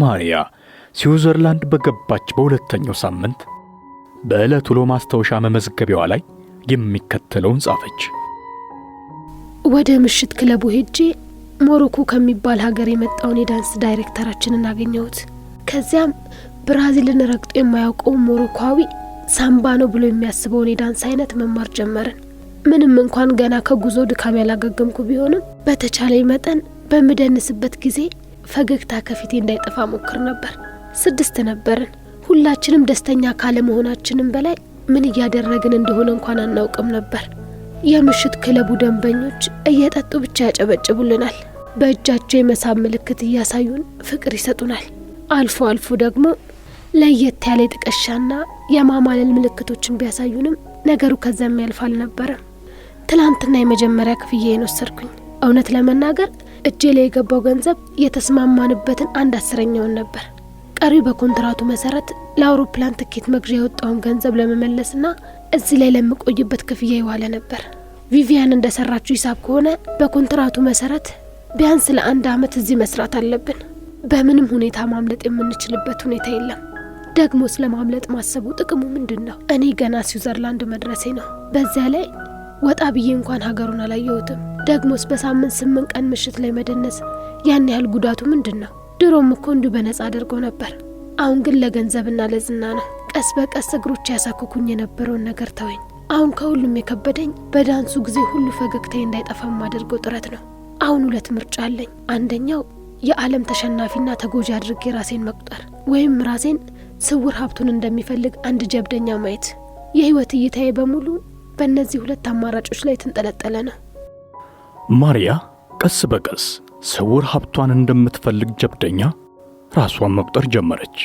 ማሪያ ስዊዘርላንድ በገባች በሁለተኛው ሳምንት በዕለቱ ውሎ ማስታወሻ መመዝገቢያዋ ላይ የሚከተለውን ጻፈች። ወደ ምሽት ክለቡ ሄጄ ሞሮኮ ከሚባል ሀገር የመጣውን የዳንስ ዳይሬክተራችንን አገኘሁት። ከዚያም ብራዚልን ረግጦ የማያውቀው ሞሮኮዊ ሳምባ ነው ብሎ የሚያስበውን የዳንስ አይነት መማር ጀመርን። ምንም እንኳን ገና ከጉዞ ድካም ያላገገምኩ ቢሆንም በተቻለኝ መጠን በምደንስበት ጊዜ ፈገግታ ከፊቴ እንዳይጠፋ ሞክር ነበር። 6 ነበርን። ሁላችንም ደስተኛ ካለ መሆናችንም በላይ ምን እያደረግን እንደሆነ እንኳን አናውቅም ነበር። የምሽት ክለቡ ደንበኞች እየጠጡ ብቻ ያጨበጭቡልናል። በእጃቸው የመሳብ ምልክት እያሳዩን ፍቅር ይሰጡናል። አልፎ አልፎ ደግሞ ለየት ያለ ጥቅሻና የማማለል ምልክቶችን ቢያሳዩንም ነገሩ ከዛም ያልፍ አልነበረም። ትላንትና የመጀመሪያ ክፍያዬን ወሰድኩኝ። እውነት ለመናገር እጄ ላይ የገባው ገንዘብ የተስማማንበትን 1/10ኛውን ነበር። ቀሪው በኮንትራቱ መሰረት ለአውሮፕላን ትኬት መግዣ የወጣውን ገንዘብ ለመመለስና እዚህ ላይ ለምቆይበት ክፍያ ይዋለ ነበር። ቪቪያን እንደሰራችው ሂሳብ ከሆነ በኮንትራቱ መሰረት ቢያንስ ለ1 ዓመት እዚህ መስራት አለብን። በምንም ሁኔታ ማምለጥ የምንችልበት ሁኔታ የለም። ደግሞ ስለማምለጥ ማሰቡ ጥቅሙ ምንድነው? እኔ ገና ስዊዘርላንድ መድረሴ ነው። በዚያ ላይ ወጣ ብዬ እንኳን ሀገሩን አላየሁትም። ደግሞስ በሳምንት 8 ቀን ምሽት ላይ መደነስ ያን ያህል ጉዳቱ ምንድነው? ድሮም እኮ እንዲሁ በነጻ አድርገው ነበር። አሁን ግን ለገንዘብና ለዝና ነው። ቀስ በቀስ እግሮች ያሳክኩኝ የነበረውን ነገር ተወኝ። አሁን ከሁሉም የከበደኝ በዳንሱ ጊዜ ሁሉ ፈገግታዬ እንዳይጠፋ ማድረገው ጥረት ነው። አሁን 2 ምርጫ አለኝ። አንደኛው የዓለም ተሸናፊና ተጎጂ አድርጌ ራሴን መቁጠር፣ ወይም ራሴን ስውር ሀብቱን እንደሚፈልግ አንድ ጀብደኛ ማየት። የህይወት እይታዬ በሙሉ በእነዚህ 2 አማራጮች ላይ ተንጠለጠለ ነው። ማሪያ ቀስ በቀስ ስውር ሀብቷን እንደምትፈልግ ጀብደኛ ራሷን መቁጠር ጀመረች።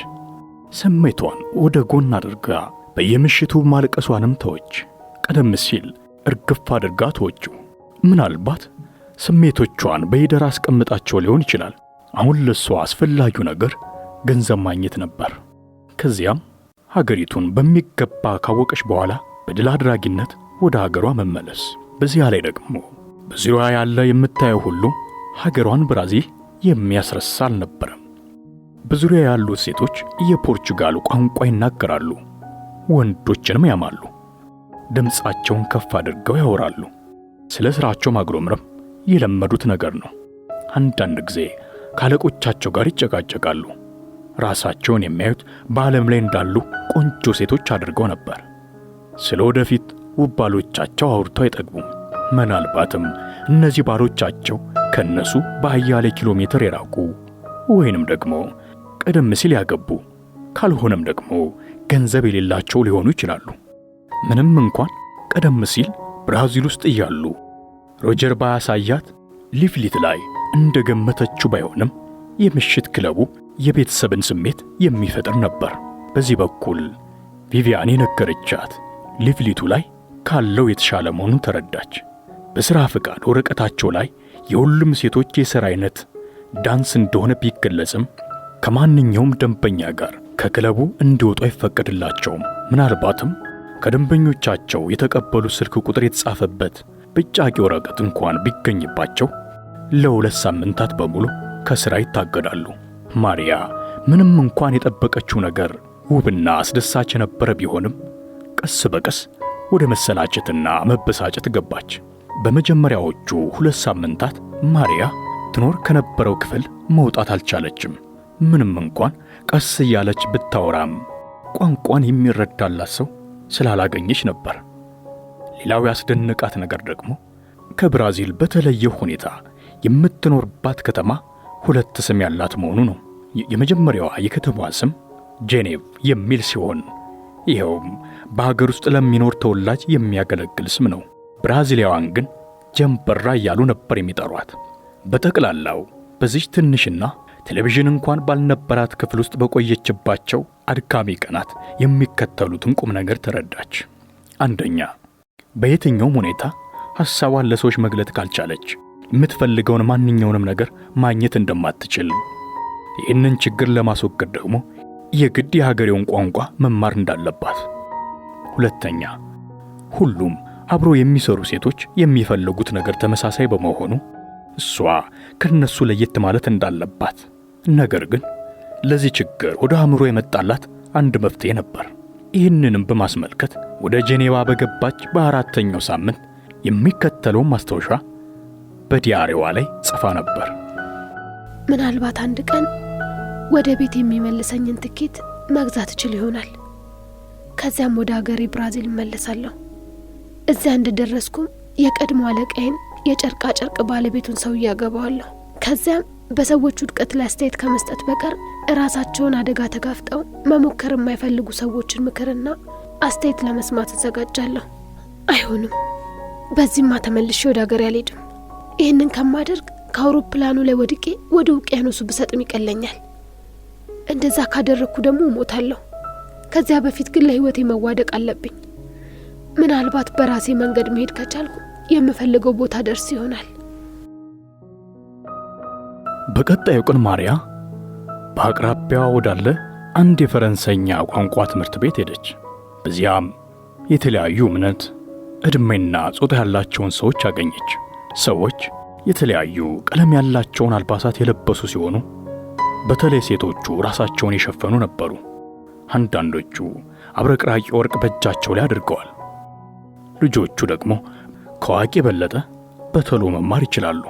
ስሜቷን ወደ ጎን አድርጋ በየምሽቱ ማልቀሷንም ተወች። ቀደም ሲል እርግፍ አድርጋ ተወችው። ምናልባት ስሜቶቿን በሂደር አስቀምጣቸው ሊሆን ይችላል። አሁን ለሷ አስፈላጊው ነገር ገንዘብ ማግኘት ነበር። ከዚያም ሀገሪቱን በሚገባ ካወቀች በኋላ በድል አድራጊነት ወደ ሀገሯ መመለስ። በዚያ ላይ ደግሞ በዙሪያዋ ያለ የምታየው ሁሉ ሀገሯን ብራዚል የሚያስረሳ አልነበረም። በዙሪያ ያሉት ሴቶች የፖርቹጋል ቋንቋ ይናገራሉ። ወንዶችንም ያማሉ። ድምጻቸውን ከፍ አድርገው ያወራሉ። ስለ ስራቸው ማግሮምረም የለመዱት ነገር ነው። አንዳንድ ጊዜ ካለቆቻቸው ጋር ይጨቃጨቃሉ። ራሳቸውን የሚያዩት በዓለም ላይ እንዳሉ ቆንጆ ሴቶች አድርገው ነበር። ስለ ወደፊት ውብ ባሎቻቸው አውርተው አይጠግቡም። ምናልባትም እነዚህ ባሎቻቸው ከነሱ በአያሌ ኪሎ ሜትር የራቁ ወይንም ደግሞ ቀደም ሲል ያገቡ፣ ካልሆነም ደግሞ ገንዘብ የሌላቸው ሊሆኑ ይችላሉ። ምንም እንኳን ቀደም ሲል ብራዚል ውስጥ እያሉ ሮጀር ባያሳያት ሊፍሊት ላይ እንደገመተችው ባይሆንም የምሽት ክለቡ የቤተሰብን ስሜት የሚፈጥር ነበር። በዚህ በኩል ቪቪያን የነገረቻት ሊፍሊቱ ላይ ካለው የተሻለ መሆኑን ተረዳች። በሥራ ፍቃድ ወረቀታቸው ላይ የሁሉም ሴቶች የሥራ አይነት ዳንስ እንደሆነ ቢገለጽም ከማንኛውም ደንበኛ ጋር ከክለቡ እንዲወጡ አይፈቀድላቸውም። ምናልባትም ከደንበኞቻቸው የተቀበሉ ስልክ ቁጥር የተጻፈበት ብጫቂ ወረቀት እንኳን ቢገኝባቸው ለ2 ሳምንታት በሙሉ ከሥራ ይታገዳሉ። ማሪያ ምንም እንኳን የጠበቀችው ነገር ውብና አስደሳች የነበረ ቢሆንም ቀስ በቀስ ወደ መሰላቸትና መበሳጨት ገባች። በመጀመሪያዎቹ 2 ሳምንታት ማሪያ ትኖር ከነበረው ክፍል መውጣት አልቻለችም። ምንም እንኳን ቀስ እያለች ብታወራም ቋንቋን የሚረዳላት ሰው ስላላገኘች ነበር። ሌላው ያስደነቃት ነገር ደግሞ ከብራዚል በተለየ ሁኔታ የምትኖርባት ከተማ 2 ስም ያላት መሆኑ ነው። የመጀመሪያዋ የከተማዋ ስም ጄኔቭ የሚል ሲሆን ይኸውም በሀገር ውስጥ ለሚኖር ተወላጅ የሚያገለግል ስም ነው። ብራዚሊያዋን ግን ጀምበራ እያሉ ነበር የሚጠሯት። በጠቅላላው በዚህ ትንሽና ቴሌቪዥን እንኳን ባልነበራት ክፍል ውስጥ በቆየችባቸው አድካሚ ቀናት የሚከተሉትን ቁም ነገር ተረዳች። አንደኛ፣ በየትኛውም ሁኔታ ሐሳቧን ለሰዎች መግለጥ ካልቻለች የምትፈልገውን ማንኛውንም ነገር ማግኘት እንደማትችል፣ ይህንን ችግር ለማስወገድ ደግሞ የግድ የሀገሬውን ቋንቋ መማር እንዳለባት። ሁለተኛ፣ ሁሉም አብሮ የሚሰሩ ሴቶች የሚፈልጉት ነገር ተመሳሳይ በመሆኑ እሷ ከነሱ ለየት ማለት እንዳለባት፣ ነገር ግን ለዚህ ችግር ወደ አእምሮ የመጣላት አንድ መፍትሄ ነበር። ይህንንም በማስመልከት ወደ ጄኔቫ በገባች በአራተኛው ሳምንት የሚከተለውን ማስታወሻ በዲያሪዋ ላይ ጽፋ ነበር። ምናልባት አንድ ቀን ወደ ቤት የሚመልሰኝን ትኬት መግዛት እችል ይሆናል። ከዚያም ወደ ሀገሬ ብራዚል እመለሳለሁ። እዚያ እንደደረስኩም የቀድሞ አለቃዬን የጨርቃ ጨርቅ ባለቤቱን ሰውዬ አገባዋለሁ። ከዚያም በሰዎች ውድቀት ላይ አስተያየት ከመስጠት በቀር ራሳቸውን አደጋ ተጋፍጠው መሞከር የማይፈልጉ ሰዎችን ምክርና አስተያየት ለመስማት እዘጋጃለሁ። አይሆንም፣ በዚህማ ተመልሼ ወደ ሀገሬ አልሄድም። ይህንን ከማደርግ ከአውሮፕላኑ ላይ ወድቄ ወደ ውቅያኖሱ ብሰጥም ይቀለኛል። እንደዛ ካደረግኩ ደግሞ እሞታለሁ። ከዚያ በፊት ግን ለህይወቴ መዋደቅ አለብኝ። ምናልባት በራሴ መንገድ መሄድ ከቻልኩ የምፈልገው ቦታ ደርስ ይሆናል። በቀጣዩ ቀን ማሪያ በአቅራቢያዋ ወዳለ አንድ የፈረንሳይኛ ቋንቋ ትምህርት ቤት ሄደች። በዚያም የተለያዩ እምነት፣ ዕድሜና ጾታ ያላቸውን ሰዎች አገኘች። ሰዎች የተለያዩ ቀለም ያላቸውን አልባሳት የለበሱ ሲሆኑ በተለይ ሴቶቹ ራሳቸውን የሸፈኑ ነበሩ። አንዳንዶቹ አብረቅራቂ ወርቅ በእጃቸው ላይ አድርገዋል። ልጆቹ ደግሞ ከአዋቂ የበለጠ በቶሎ መማር ይችላሉ።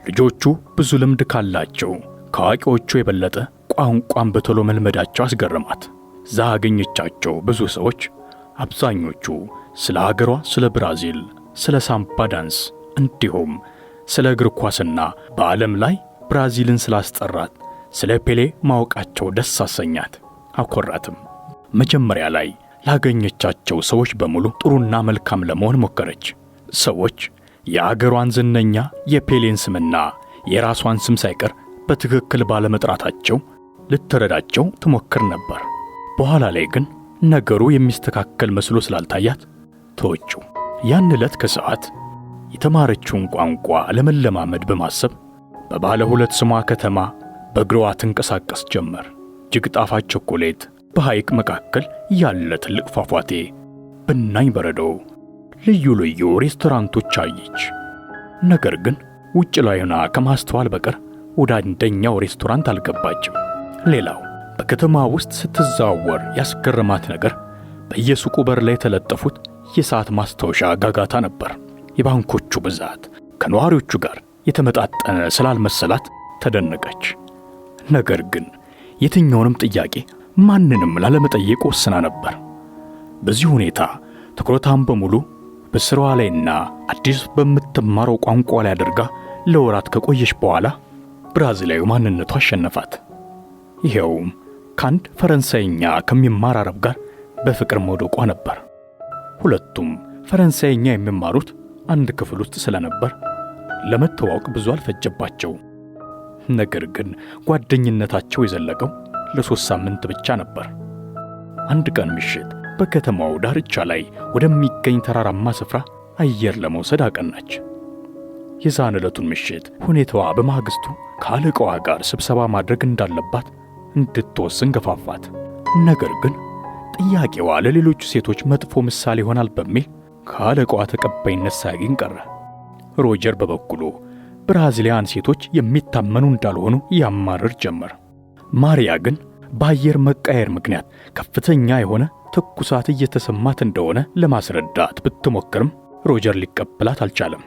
ልጆቹ ብዙ ልምድ ካላቸው ከአዋቂዎቹ የበለጠ ቋንቋን በቶሎ መልመዳቸው አስገረማት። እዛ ያገኘቻቸው ብዙ ሰዎች አብዛኞቹ ስለ ሀገሯ፣ ስለ ብራዚል፣ ስለ ሳምባ ዳንስ እንዲሁም ስለ እግር ኳስና በዓለም ላይ ብራዚልን ስላስጠራት ስለ ፔሌ ማወቃቸው ደስ አሰኛት፣ አኮራትም። መጀመሪያ ላይ ላገኘቻቸው ሰዎች በሙሉ ጥሩና መልካም ለመሆን ሞከረች። ሰዎች የአገሯን ዝነኛ የፔሌን ስምና የራሷን ስም ሳይቀር በትክክል ባለመጥራታቸው ልትረዳቸው ትሞክር ነበር። በኋላ ላይ ግን ነገሩ የሚስተካከል መስሎ ስላልታያት ተወችው። ያን ዕለት ከሰዓት የተማረችውን ቋንቋ ለመለማመድ በማሰብ በባለ ሁለት ስሟ ከተማ በእግሯ ትንቀሳቀስ ጀመር። እጅግ ጣፋጭ ቸኮሌት፣ በሐይቅ መካከል ያለ ትልቅ ፏፏቴ፣ ብናኝ በረዶ፣ ልዩ ልዩ ሬስቶራንቶች አየች። ነገር ግን ውጭ ላይ ሆና ከማስተዋል በቀር ወደ አንደኛው ሬስቶራንት አልገባችም። ሌላው በከተማ ውስጥ ስትዘዋወር ያስገረማት ነገር በየሱቁ በር ላይ የተለጠፉት የሰዓት ማስታወሻ ጋጋታ ነበር። የባንኮቹ ብዛት ከነዋሪዎቹ ጋር የተመጣጠነ ስላልመሰላት ተደነቀች። ነገር ግን የትኛውንም ጥያቄ ማንንም ላለመጠየቅ ወስና ነበር። በዚህ ሁኔታ ትኩረቷን በሙሉ በስራዋ ላይና አዲስ በምትማረው ቋንቋ ላይ አድርጋ ለወራት ከቆየች በኋላ ብራዚላዊ ማንነቷ አሸነፋት። ይሄውም ከአንድ ፈረንሳይኛ ከሚማር አረብ ጋር በፍቅር መውደቋ ነበር። ሁለቱም ፈረንሳይኛ የሚማሩት አንድ ክፍል ውስጥ ስለነበር ለመተዋወቅ ብዙ አልፈጀባቸው። ነገር ግን ጓደኝነታቸው የዘለቀው ለ3 ሳምንት ብቻ ነበር። አንድ ቀን ምሽት በከተማው ዳርቻ ላይ ወደሚገኝ ተራራማ ስፍራ አየር ለመውሰድ አቀናች። የዛን ዕለቱን ምሽት ሁኔታዋ በማግስቱ ከአለቃዋ ጋር ስብሰባ ማድረግ እንዳለባት እንድትወስን ገፋፋት። ነገር ግን ጥያቄዋ ለሌሎቹ ሴቶች መጥፎ ምሳሌ ይሆናል በሚል ከአለቃዋ ተቀባይነት ሳያገኝ ቀረ። ሮጀር በበኩሉ ብራዚሊያን ሴቶች የሚታመኑ እንዳልሆኑ ያማርር ጀመር። ማሪያ ግን በአየር መቃየር ምክንያት ከፍተኛ የሆነ ትኩሳት እየተሰማት እንደሆነ ለማስረዳት ብትሞክርም ሮጀር ሊቀበላት አልቻለም።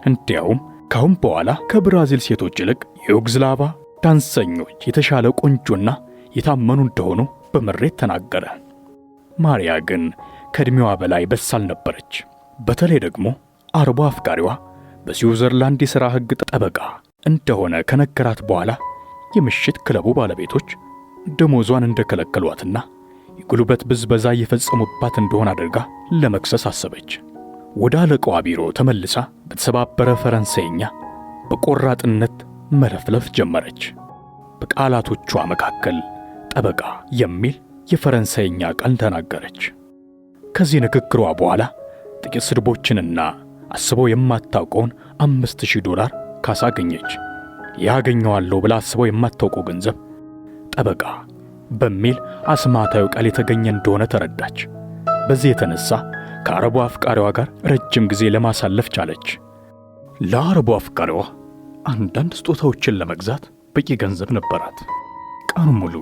እንዲያውም ካሁን በኋላ ከብራዚል ሴቶች ይልቅ የዩግዝላቫ ዳንሰኞች የተሻለ ቆንጆና የታመኑ እንደሆኑ በምሬት ተናገረ። ማሪያ ግን ከዕድሜዋ በላይ በሳል ነበረች። በተለይ ደግሞ አረቧ አፍቃሪዋ በስዊዘርላንድ የሥራ ሕግ ጠበቃ እንደሆነ ከነገራት በኋላ የምሽት ክለቡ ባለቤቶች ደሞዟን እንደከለከሏትና የጉልበት ብዝበዛ እየፈጸሙባት እንደሆነ አድርጋ ለመክሰስ አሰበች። ወደ አለቃዋ ቢሮ ተመልሳ በተሰባበረ ፈረንሳይኛ በቆራጥነት መለፍለፍ ጀመረች። በቃላቶቿ መካከል ጠበቃ የሚል የፈረንሳይኛ ቃል ተናገረች። ከዚህ ንግግሯ በኋላ ጥቂት ስድቦችንና አስበው የማታውቀውን $5000 ካሳ አገኘች። ያገኘዋለሁ ብላ አስበው የማታውቀው ገንዘብ ጠበቃ በሚል አስማታዊ ቃል የተገኘ እንደሆነ ተረዳች። በዚህ የተነሳ ከአረቡ አፍቃሪዋ ጋር ረጅም ጊዜ ለማሳለፍ ቻለች። ለአረቡ አፍቃሪዋ አንዳንድ ስጦታዎችን ለመግዛት በቂ ገንዘብ ነበራት። ቀኑ ሙሉ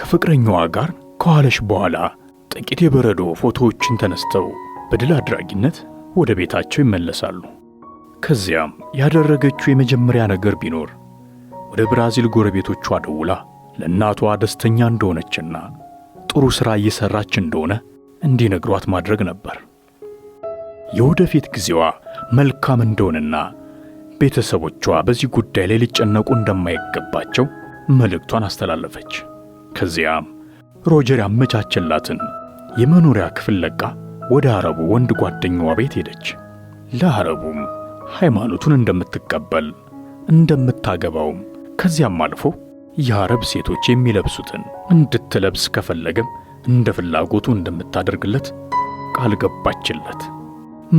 ከፍቅረኛዋ ጋር ከዋለች በኋላ ጥቂት የበረዶ ፎቶዎችን ተነስተው በድል አድራጊነት ወደ ቤታቸው ይመለሳሉ። ከዚያም ያደረገችው የመጀመሪያ ነገር ቢኖር ወደ ብራዚል ጎረቤቶቿ ደውላ ለእናቷ ደስተኛ እንደሆነችና ጥሩ ሥራ እየሠራች እንደሆነ እንዲነግሯት ማድረግ ነበር። የወደፊት ጊዜዋ መልካም እንደሆነና ቤተሰቦቿ በዚህ ጉዳይ ላይ ሊጨነቁ እንደማይገባቸው መልእክቷን አስተላለፈች። ከዚያም ሮጀር ያመቻቸላትን የመኖሪያ ክፍል ለቃ ወደ አረቡ ወንድ ጓደኛዋ ቤት ሄደች። ለአረቡም ሃይማኖቱን እንደምትቀበል እንደምታገባውም ከዚያም አልፎ የአረብ ሴቶች የሚለብሱትን እንድትለብስ ከፈለገም እንደ ፍላጎቱ እንደምታደርግለት ቃል ገባችለት።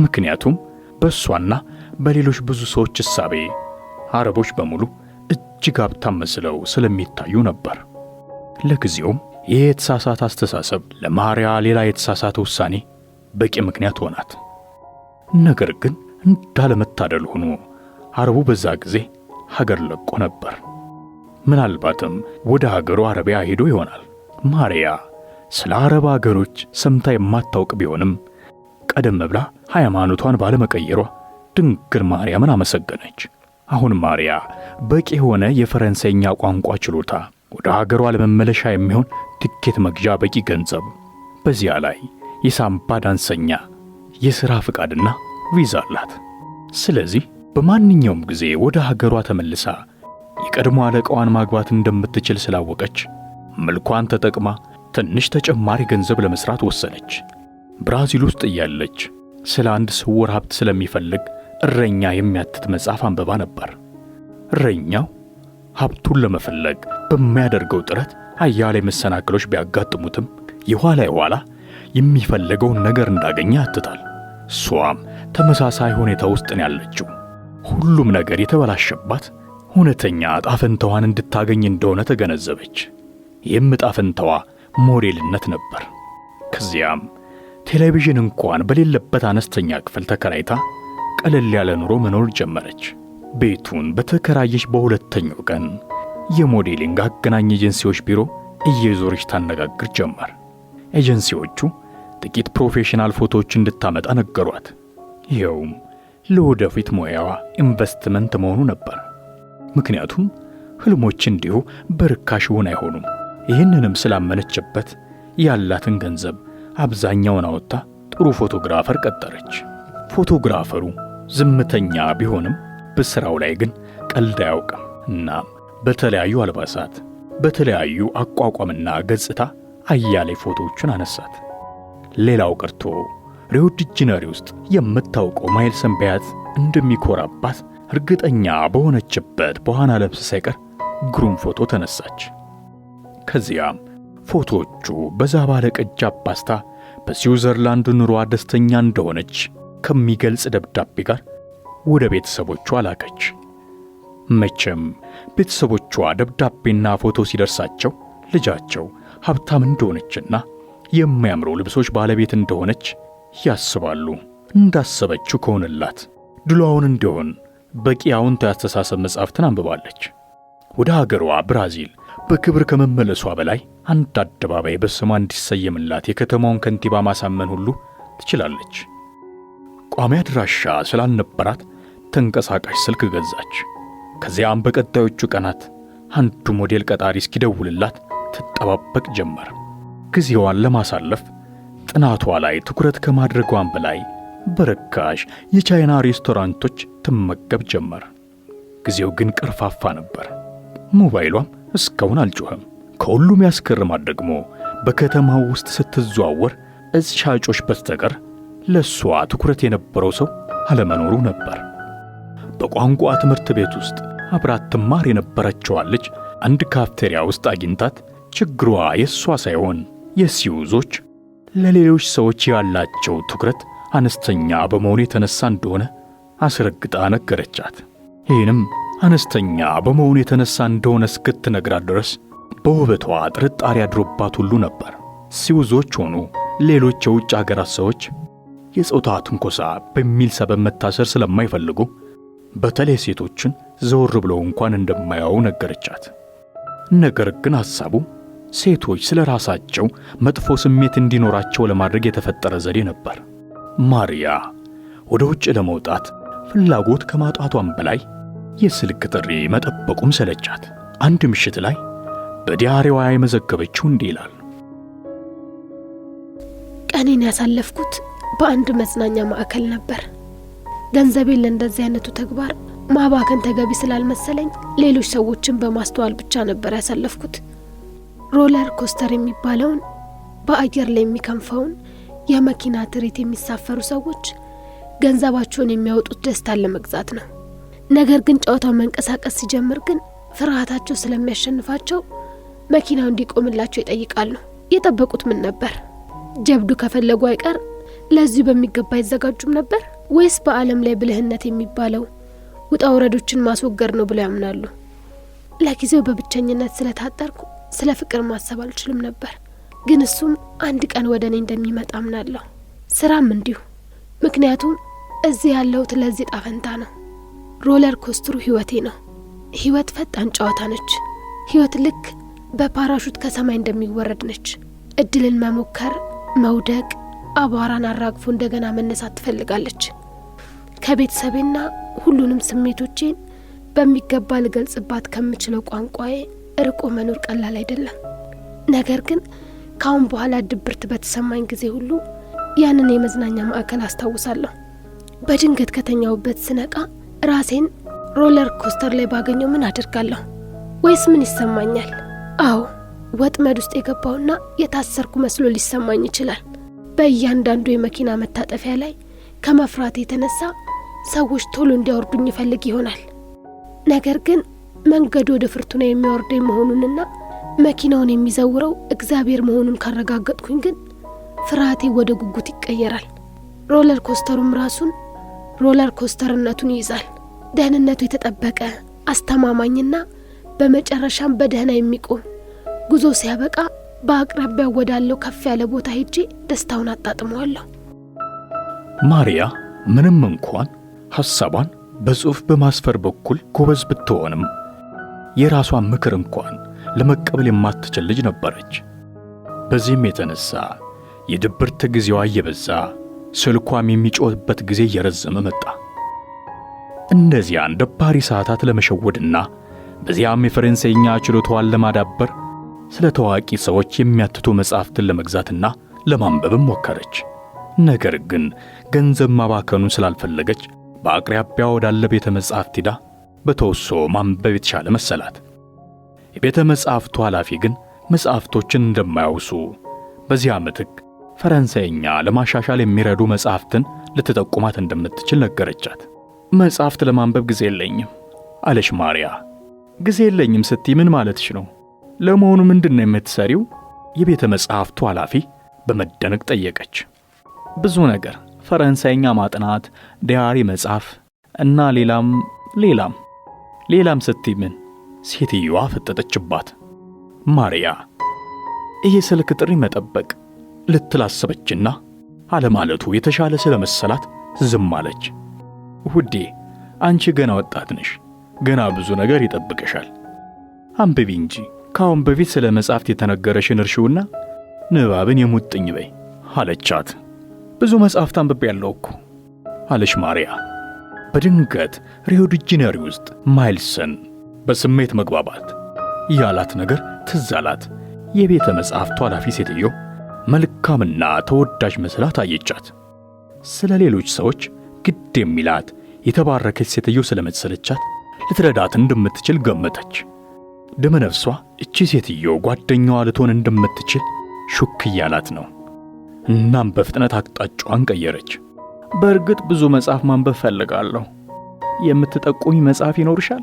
ምክንያቱም በእሷና በሌሎች ብዙ ሰዎች እሳቤ አረቦች በሙሉ እጅግ ሀብታም መስለው ስለሚታዩ ነበር። ለጊዜውም ይህ የተሳሳተ አስተሳሰብ ለማርያ ሌላ የተሳሳተ ውሳኔ በቂ ምክንያት ሆናት። ነገር ግን እንዳለመታደል ሆኖ አረቡ በዛ ጊዜ ሀገር ለቆ ነበር። ምናልባትም ወደ ሀገሩ አረቢያ ሄዶ ይሆናል። ማርያ ስለ አረብ ሀገሮች ሰምታ የማታውቅ ቢሆንም ቀደም ብላ ሃይማኖቷን ባለመቀየሯ ድንግል ማርያምን አመሰገነች። አሁን ማርያ በቂ የሆነ የፈረንሳይኛ ቋንቋ ችሎታ፣ ወደ ሀገሯ ለመመለሻ የሚሆን ትኬት መግዣ በቂ ገንዘብ፣ በዚያ ላይ የሳምባ ዳንሰኛ የሥራ ፍቃድና ቪዛ አላት። ስለዚህ በማንኛውም ጊዜ ወደ ሀገሯ ተመልሳ የቀድሞ አለቃዋን ማግባት እንደምትችል ስላወቀች መልኳን ተጠቅማ ትንሽ ተጨማሪ ገንዘብ ለመስራት ወሰነች። ብራዚል ውስጥ እያለች ስለ አንድ ስውር ሀብት ስለሚፈልግ እረኛ የሚያትት መጽሐፍ አንብባ ነበር። እረኛው ሀብቱን ለመፈለግ በሚያደርገው ጥረት አያሌ መሰናክሎች ቢያጋጥሙትም የኋላ የሚፈልገውን ነገር እንዳገኘ ያትታል። እሷም ተመሳሳይ ሁኔታ ውስጥ ነው ያለችው። ሁሉም ነገር የተበላሸባት እውነተኛ ጣፈንታዋን እንድታገኝ እንደሆነ ተገነዘበች። ይህም ጣፈንታዋ ሞዴልነት ነበር። ከዚያም ቴሌቪዥን እንኳን በሌለበት አነስተኛ ክፍል ተከራይታ ቀለል ያለ ኑሮ መኖር ጀመረች። ቤቱን በተከራየች በሁለተኛው ቀን የሞዴሊንግ አገናኝ ኤጀንሲዎች ቢሮ እየዞረች ታነጋግር ጀመር። ኤጀንሲዎቹ ጥቂት ፕሮፌሽናል ፎቶዎች እንድታመጣ ነገሯት። ይኸውም ለወደፊት ሙያዋ ኢንቨስትመንት መሆኑ ነበር። ምክንያቱም ህልሞች እንዲሁ በርካሽ እውን አይሆኑም። ይህንንም ስላመነችበት ያላትን ገንዘብ አብዛኛውን አወጣ ጥሩ ፎቶግራፈር ቀጠረች። ፎቶግራፈሩ ዝምተኛ ቢሆንም በሥራው ላይ ግን ቀልድ አያውቅም። እናም በተለያዩ አልባሳት፣ በተለያዩ አቋቋምና ገጽታ አያሌ ፎቶዎችን አነሳት። ሌላው ቀርቶ ሪዮ ዲ ጄኔሮ ውስጥ የምታውቀው ማይልሰን ቢያዝ እንደሚኮራባት እርግጠኛ በሆነችበት በዋና ልብስ ሳይቀር ግሩም ፎቶ ተነሳች። ከዚያም ፎቶዎቹ በዛ ባለ ቅንጫብ ፓስታ በስዊዘርላንድ ኑሯ ደስተኛ እንደሆነች ከሚገልጽ ደብዳቤ ጋር ወደ ቤተሰቦቿ ላከች። መቼም ቤተሰቦቿ ደብዳቤና ፎቶ ሲደርሳቸው ልጃቸው ሀብታም እንደሆነችና የሚያምሩ ልብሶች ባለቤት እንደሆነች ያስባሉ። እንዳሰበችው ከሆነላት ድሏውን እንዲሆን በቂ አዎንታዊ አስተሳሰብ መጻሕፍትን አንብባለች። ወደ ሀገሯ ብራዚል በክብር ከመመለሷ በላይ አንድ አደባባይ በስሟ እንዲሰየምላት የከተማውን ከንቲባ ማሳመን ሁሉ ትችላለች። ቋሚ አድራሻ ስላልነበራት ተንቀሳቃሽ ስልክ ገዛች። ከዚያም በቀጣዮቹ ቀናት አንዱ ሞዴል ቀጣሪ እስኪደውልላት ትጠባበቅ ጀመር። ጊዜዋን ለማሳለፍ ጥናቷ ላይ ትኩረት ከማድረጓን በላይ በርካሽ የቻይና ሬስቶራንቶች ትመገብ ጀመር። ጊዜው ግን ቀርፋፋ ነበር። ሞባይሏም እስካሁን አልጮኸም። ከሁሉም ያስገርማት ደግሞ በከተማው ውስጥ ስትዘዋወር እጽ ሻጮች በስተቀር ለሷ ትኩረት የነበረው ሰው አለመኖሩ ነበር። በቋንቋ ትምህርት ቤት ውስጥ አብራት ትማር የነበረችዋ ልጅ አንድ ካፍቴሪያ ውስጥ አግኝታት ችግሯ የሷ ሳይሆን የስዊዞች ለሌሎች ሰዎች ያላቸው ትኩረት አነስተኛ በመሆኑ የተነሳ እንደሆነ አስረግጣ ነገረቻት። ይህንም አነስተኛ በመሆኑ የተነሳ እንደሆነ እስክትነግራት ድረስ በውበቷ ጥርጣሬ አድሮባት ሁሉ ነበር። ስዊዞች ሆኑ ሌሎች የውጭ ሀገራት ሰዎች የጾታ ትንኮሳ በሚል ሰበብ መታሰር ስለማይፈልጉ በተለይ ሴቶችን ዘወር ብለው እንኳን እንደማያዩ ነገረቻት። ነገር ግን ሐሳቡ ሴቶች ስለ ራሳቸው መጥፎ ስሜት እንዲኖራቸው ለማድረግ የተፈጠረ ዘዴ ነበር። ማሪያ ወደ ውጭ ለመውጣት ፍላጎት ከማጣቷም በላይ የስልክ ጥሪ መጠበቁም ሰለቻት። አንድ ምሽት ላይ በዲያሪዋ የመዘገበችው እንዲህ ይላል። ቀኔን ያሳለፍኩት በአንድ መዝናኛ ማዕከል ነበር። ገንዘቤን ለእንደዚህ አይነቱ ተግባር ማባከን ተገቢ ስላልመሰለኝ ሌሎች ሰዎችን በማስተዋል ብቻ ነበር ያሳለፍኩት። ሮለር ኮስተር የሚባለውን በአየር ላይ የሚከንፈውን የመኪና ትርኢት የሚሳፈሩ ሰዎች ገንዘባቸውን የሚያወጡት ደስታን ለመግዛት ነው። ነገር ግን ጨዋታው መንቀሳቀስ ሲጀምር ግን ፍርሃታቸው ስለሚያሸንፋቸው መኪናው እንዲቆምላቸው ይጠይቃሉ። የጠበቁት ምን ነበር? ጀብዱ ከፈለጉ አይቀር ለዚህ በሚገባ ይዘጋጁም ነበር ወይስ በዓለም ላይ ብልህነት የሚባለው ውጣ ውረዶችን ማስወገድ ነው ብለው ያምናሉ? ለጊዜው በብቸኝነት ስለታጠርኩ ስለ ፍቅር ማሰብ አልችልም ነበር። ግን እሱም አንድ ቀን ወደ እኔ እንደሚመጣ አምናለሁ። ስራም እንዲሁ። ምክንያቱም እዚህ ያለሁት ለዚህ ጣፈንታ ነው። ሮለር ኮስተሩ ህይወቴ ነው። ህይወት ፈጣን ጨዋታ ነች። ህይወት ልክ በፓራሹት ከሰማይ እንደሚወረድ ነች። እድልን መሞከር፣ መውደቅ፣ አቧራን አራግፎ እንደገና መነሳት ትፈልጋለች። ከቤተሰቤና ሁሉንም ስሜቶቼን በሚገባ ልገልጽባት ከምችለው ቋንቋዬ ርቆ መኖር ቀላል አይደለም። ነገር ግን ካሁን በኋላ ድብርት በተሰማኝ ጊዜ ሁሉ ያንን የመዝናኛ ማዕከል አስታውሳለሁ። በድንገት ከተኛውበት ስነቃ ራሴን ሮለር ኮስተር ላይ ባገኘው ምን አደርጋለሁ? ወይስ ምን ይሰማኛል? አዎ ወጥመድ ውስጥ የገባውና የታሰርኩ መስሎ ሊሰማኝ ይችላል። በእያንዳንዱ የመኪና መታጠፊያ ላይ ከመፍራት የተነሳ ሰዎች ቶሎ እንዲያወርዱኝ ይፈልግ ይሆናል። ነገር ግን መንገዱ ወደ ፍርቱና የሚያወርደኝ መሆኑንና መኪናውን የሚዘውረው እግዚአብሔር መሆኑን ካረጋገጥኩኝ ግን ፍርሃቴ ወደ ጉጉት ይቀየራል። ሮለር ኮስተሩም ራሱን ሮለር ኮስተርነቱን ይይዛል። ደህንነቱ የተጠበቀ አስተማማኝና በመጨረሻም በደህና የሚቆም ጉዞ ሲያበቃ በአቅራቢያው ወዳለው ከፍ ያለ ቦታ ሄጄ ደስታውን አጣጥመዋለሁ። ማሪያ ምንም እንኳን ሐሳቧን በጽሑፍ በማስፈር በኩል ጎበዝ ብትሆንም የራሷን ምክር እንኳን ለመቀበል የማትችል ልጅ ነበረች። በዚህም የተነሳ የድብርት ጊዜዋ እየበዛ ስልኳም የሚጮህበት ጊዜ እየረዘመ መጣ። እነዚያን ደባሪ ሰዓታት ለመሸወድና በዚያም የፈረንሳይኛ ችሎታዋን ለማዳበር ስለ ታዋቂ ሰዎች የሚያትቱ መጻሕፍትን ለመግዛትና ለማንበብም ሞከረች። ነገር ግን ገንዘብ ማባከኑን ስላልፈለገች በአቅራቢያ ወዳለ ቤተ መጻሕፍት ሄዳ በተወሶ ማንበብ የተሻለ መሰላት። የቤተ መጻሕፍቱ ኃላፊ ግን መጻሕፍቶችን እንደማያውሱ በዚያ ምትክ ፈረንሳይኛ ለማሻሻል የሚረዱ መጻሕፍትን ልትጠቁማት እንደምትችል ነገረቻት። መጻሕፍት ለማንበብ ጊዜ የለኝም አለች ማሪያ። ጊዜ የለኝም ስትይ ምን ማለትሽ ነው? ለመሆኑ ምንድነው የምትሰሪው? የቤተ መጻሕፍቱ ኃላፊ በመደነቅ ጠየቀች። ብዙ ነገር፣ ፈረንሳይኛ ማጥናት፣ ዲያሪ መጻፍ እና ሌላም ስትይ ምን? ሴትዮዋ ፈጠጠችባት። ማሪያ ይሄ ስልክ ጥሪ መጠበቅ ልትላሰበችና አለማለቱ የተሻለ ስለመሰላት ዝም አለች። ውዴ አንቺ ገና ወጣት ነሽ፣ ገና ብዙ ነገር ይጠብቅሻል። አንብቢ እንጂ ካሁን በፊት ስለ መጻሕፍት የተነገረሽን እርሺውና ንባብን የሙጥኝ በይ አለቻት። ብዙ መጻሕፍት አንብቤያለሁ እኮ አለች ማሪያ። በድንገት ሪዮ ዲ ጄኔሮ ውስጥ ማይልሰን በስሜት መግባባት ያላት ነገር ትዝ አላት። የቤተ መጻሕፍቱ ኃላፊ ሴትዮ መልካምና ተወዳጅ መስላ ታየቻት። ስለ ሌሎች ሰዎች ግድ የሚላት የተባረከች ሴትዮ ስለመሰለቻት ልትረዳት እንደምትችል ገመተች። ደመነፍሷ እቺ ሴትዮ ጓደኛዋ ልትሆን እንደምትችል ሹክ እያላት ነው። እናም በፍጥነት አቅጣጫዋን ቀየረች። በእርግጥ ብዙ መጽሐፍ ማንበብ ፈልጋለሁ። የምትጠቁኝ መጽሐፍ ይኖርሻል?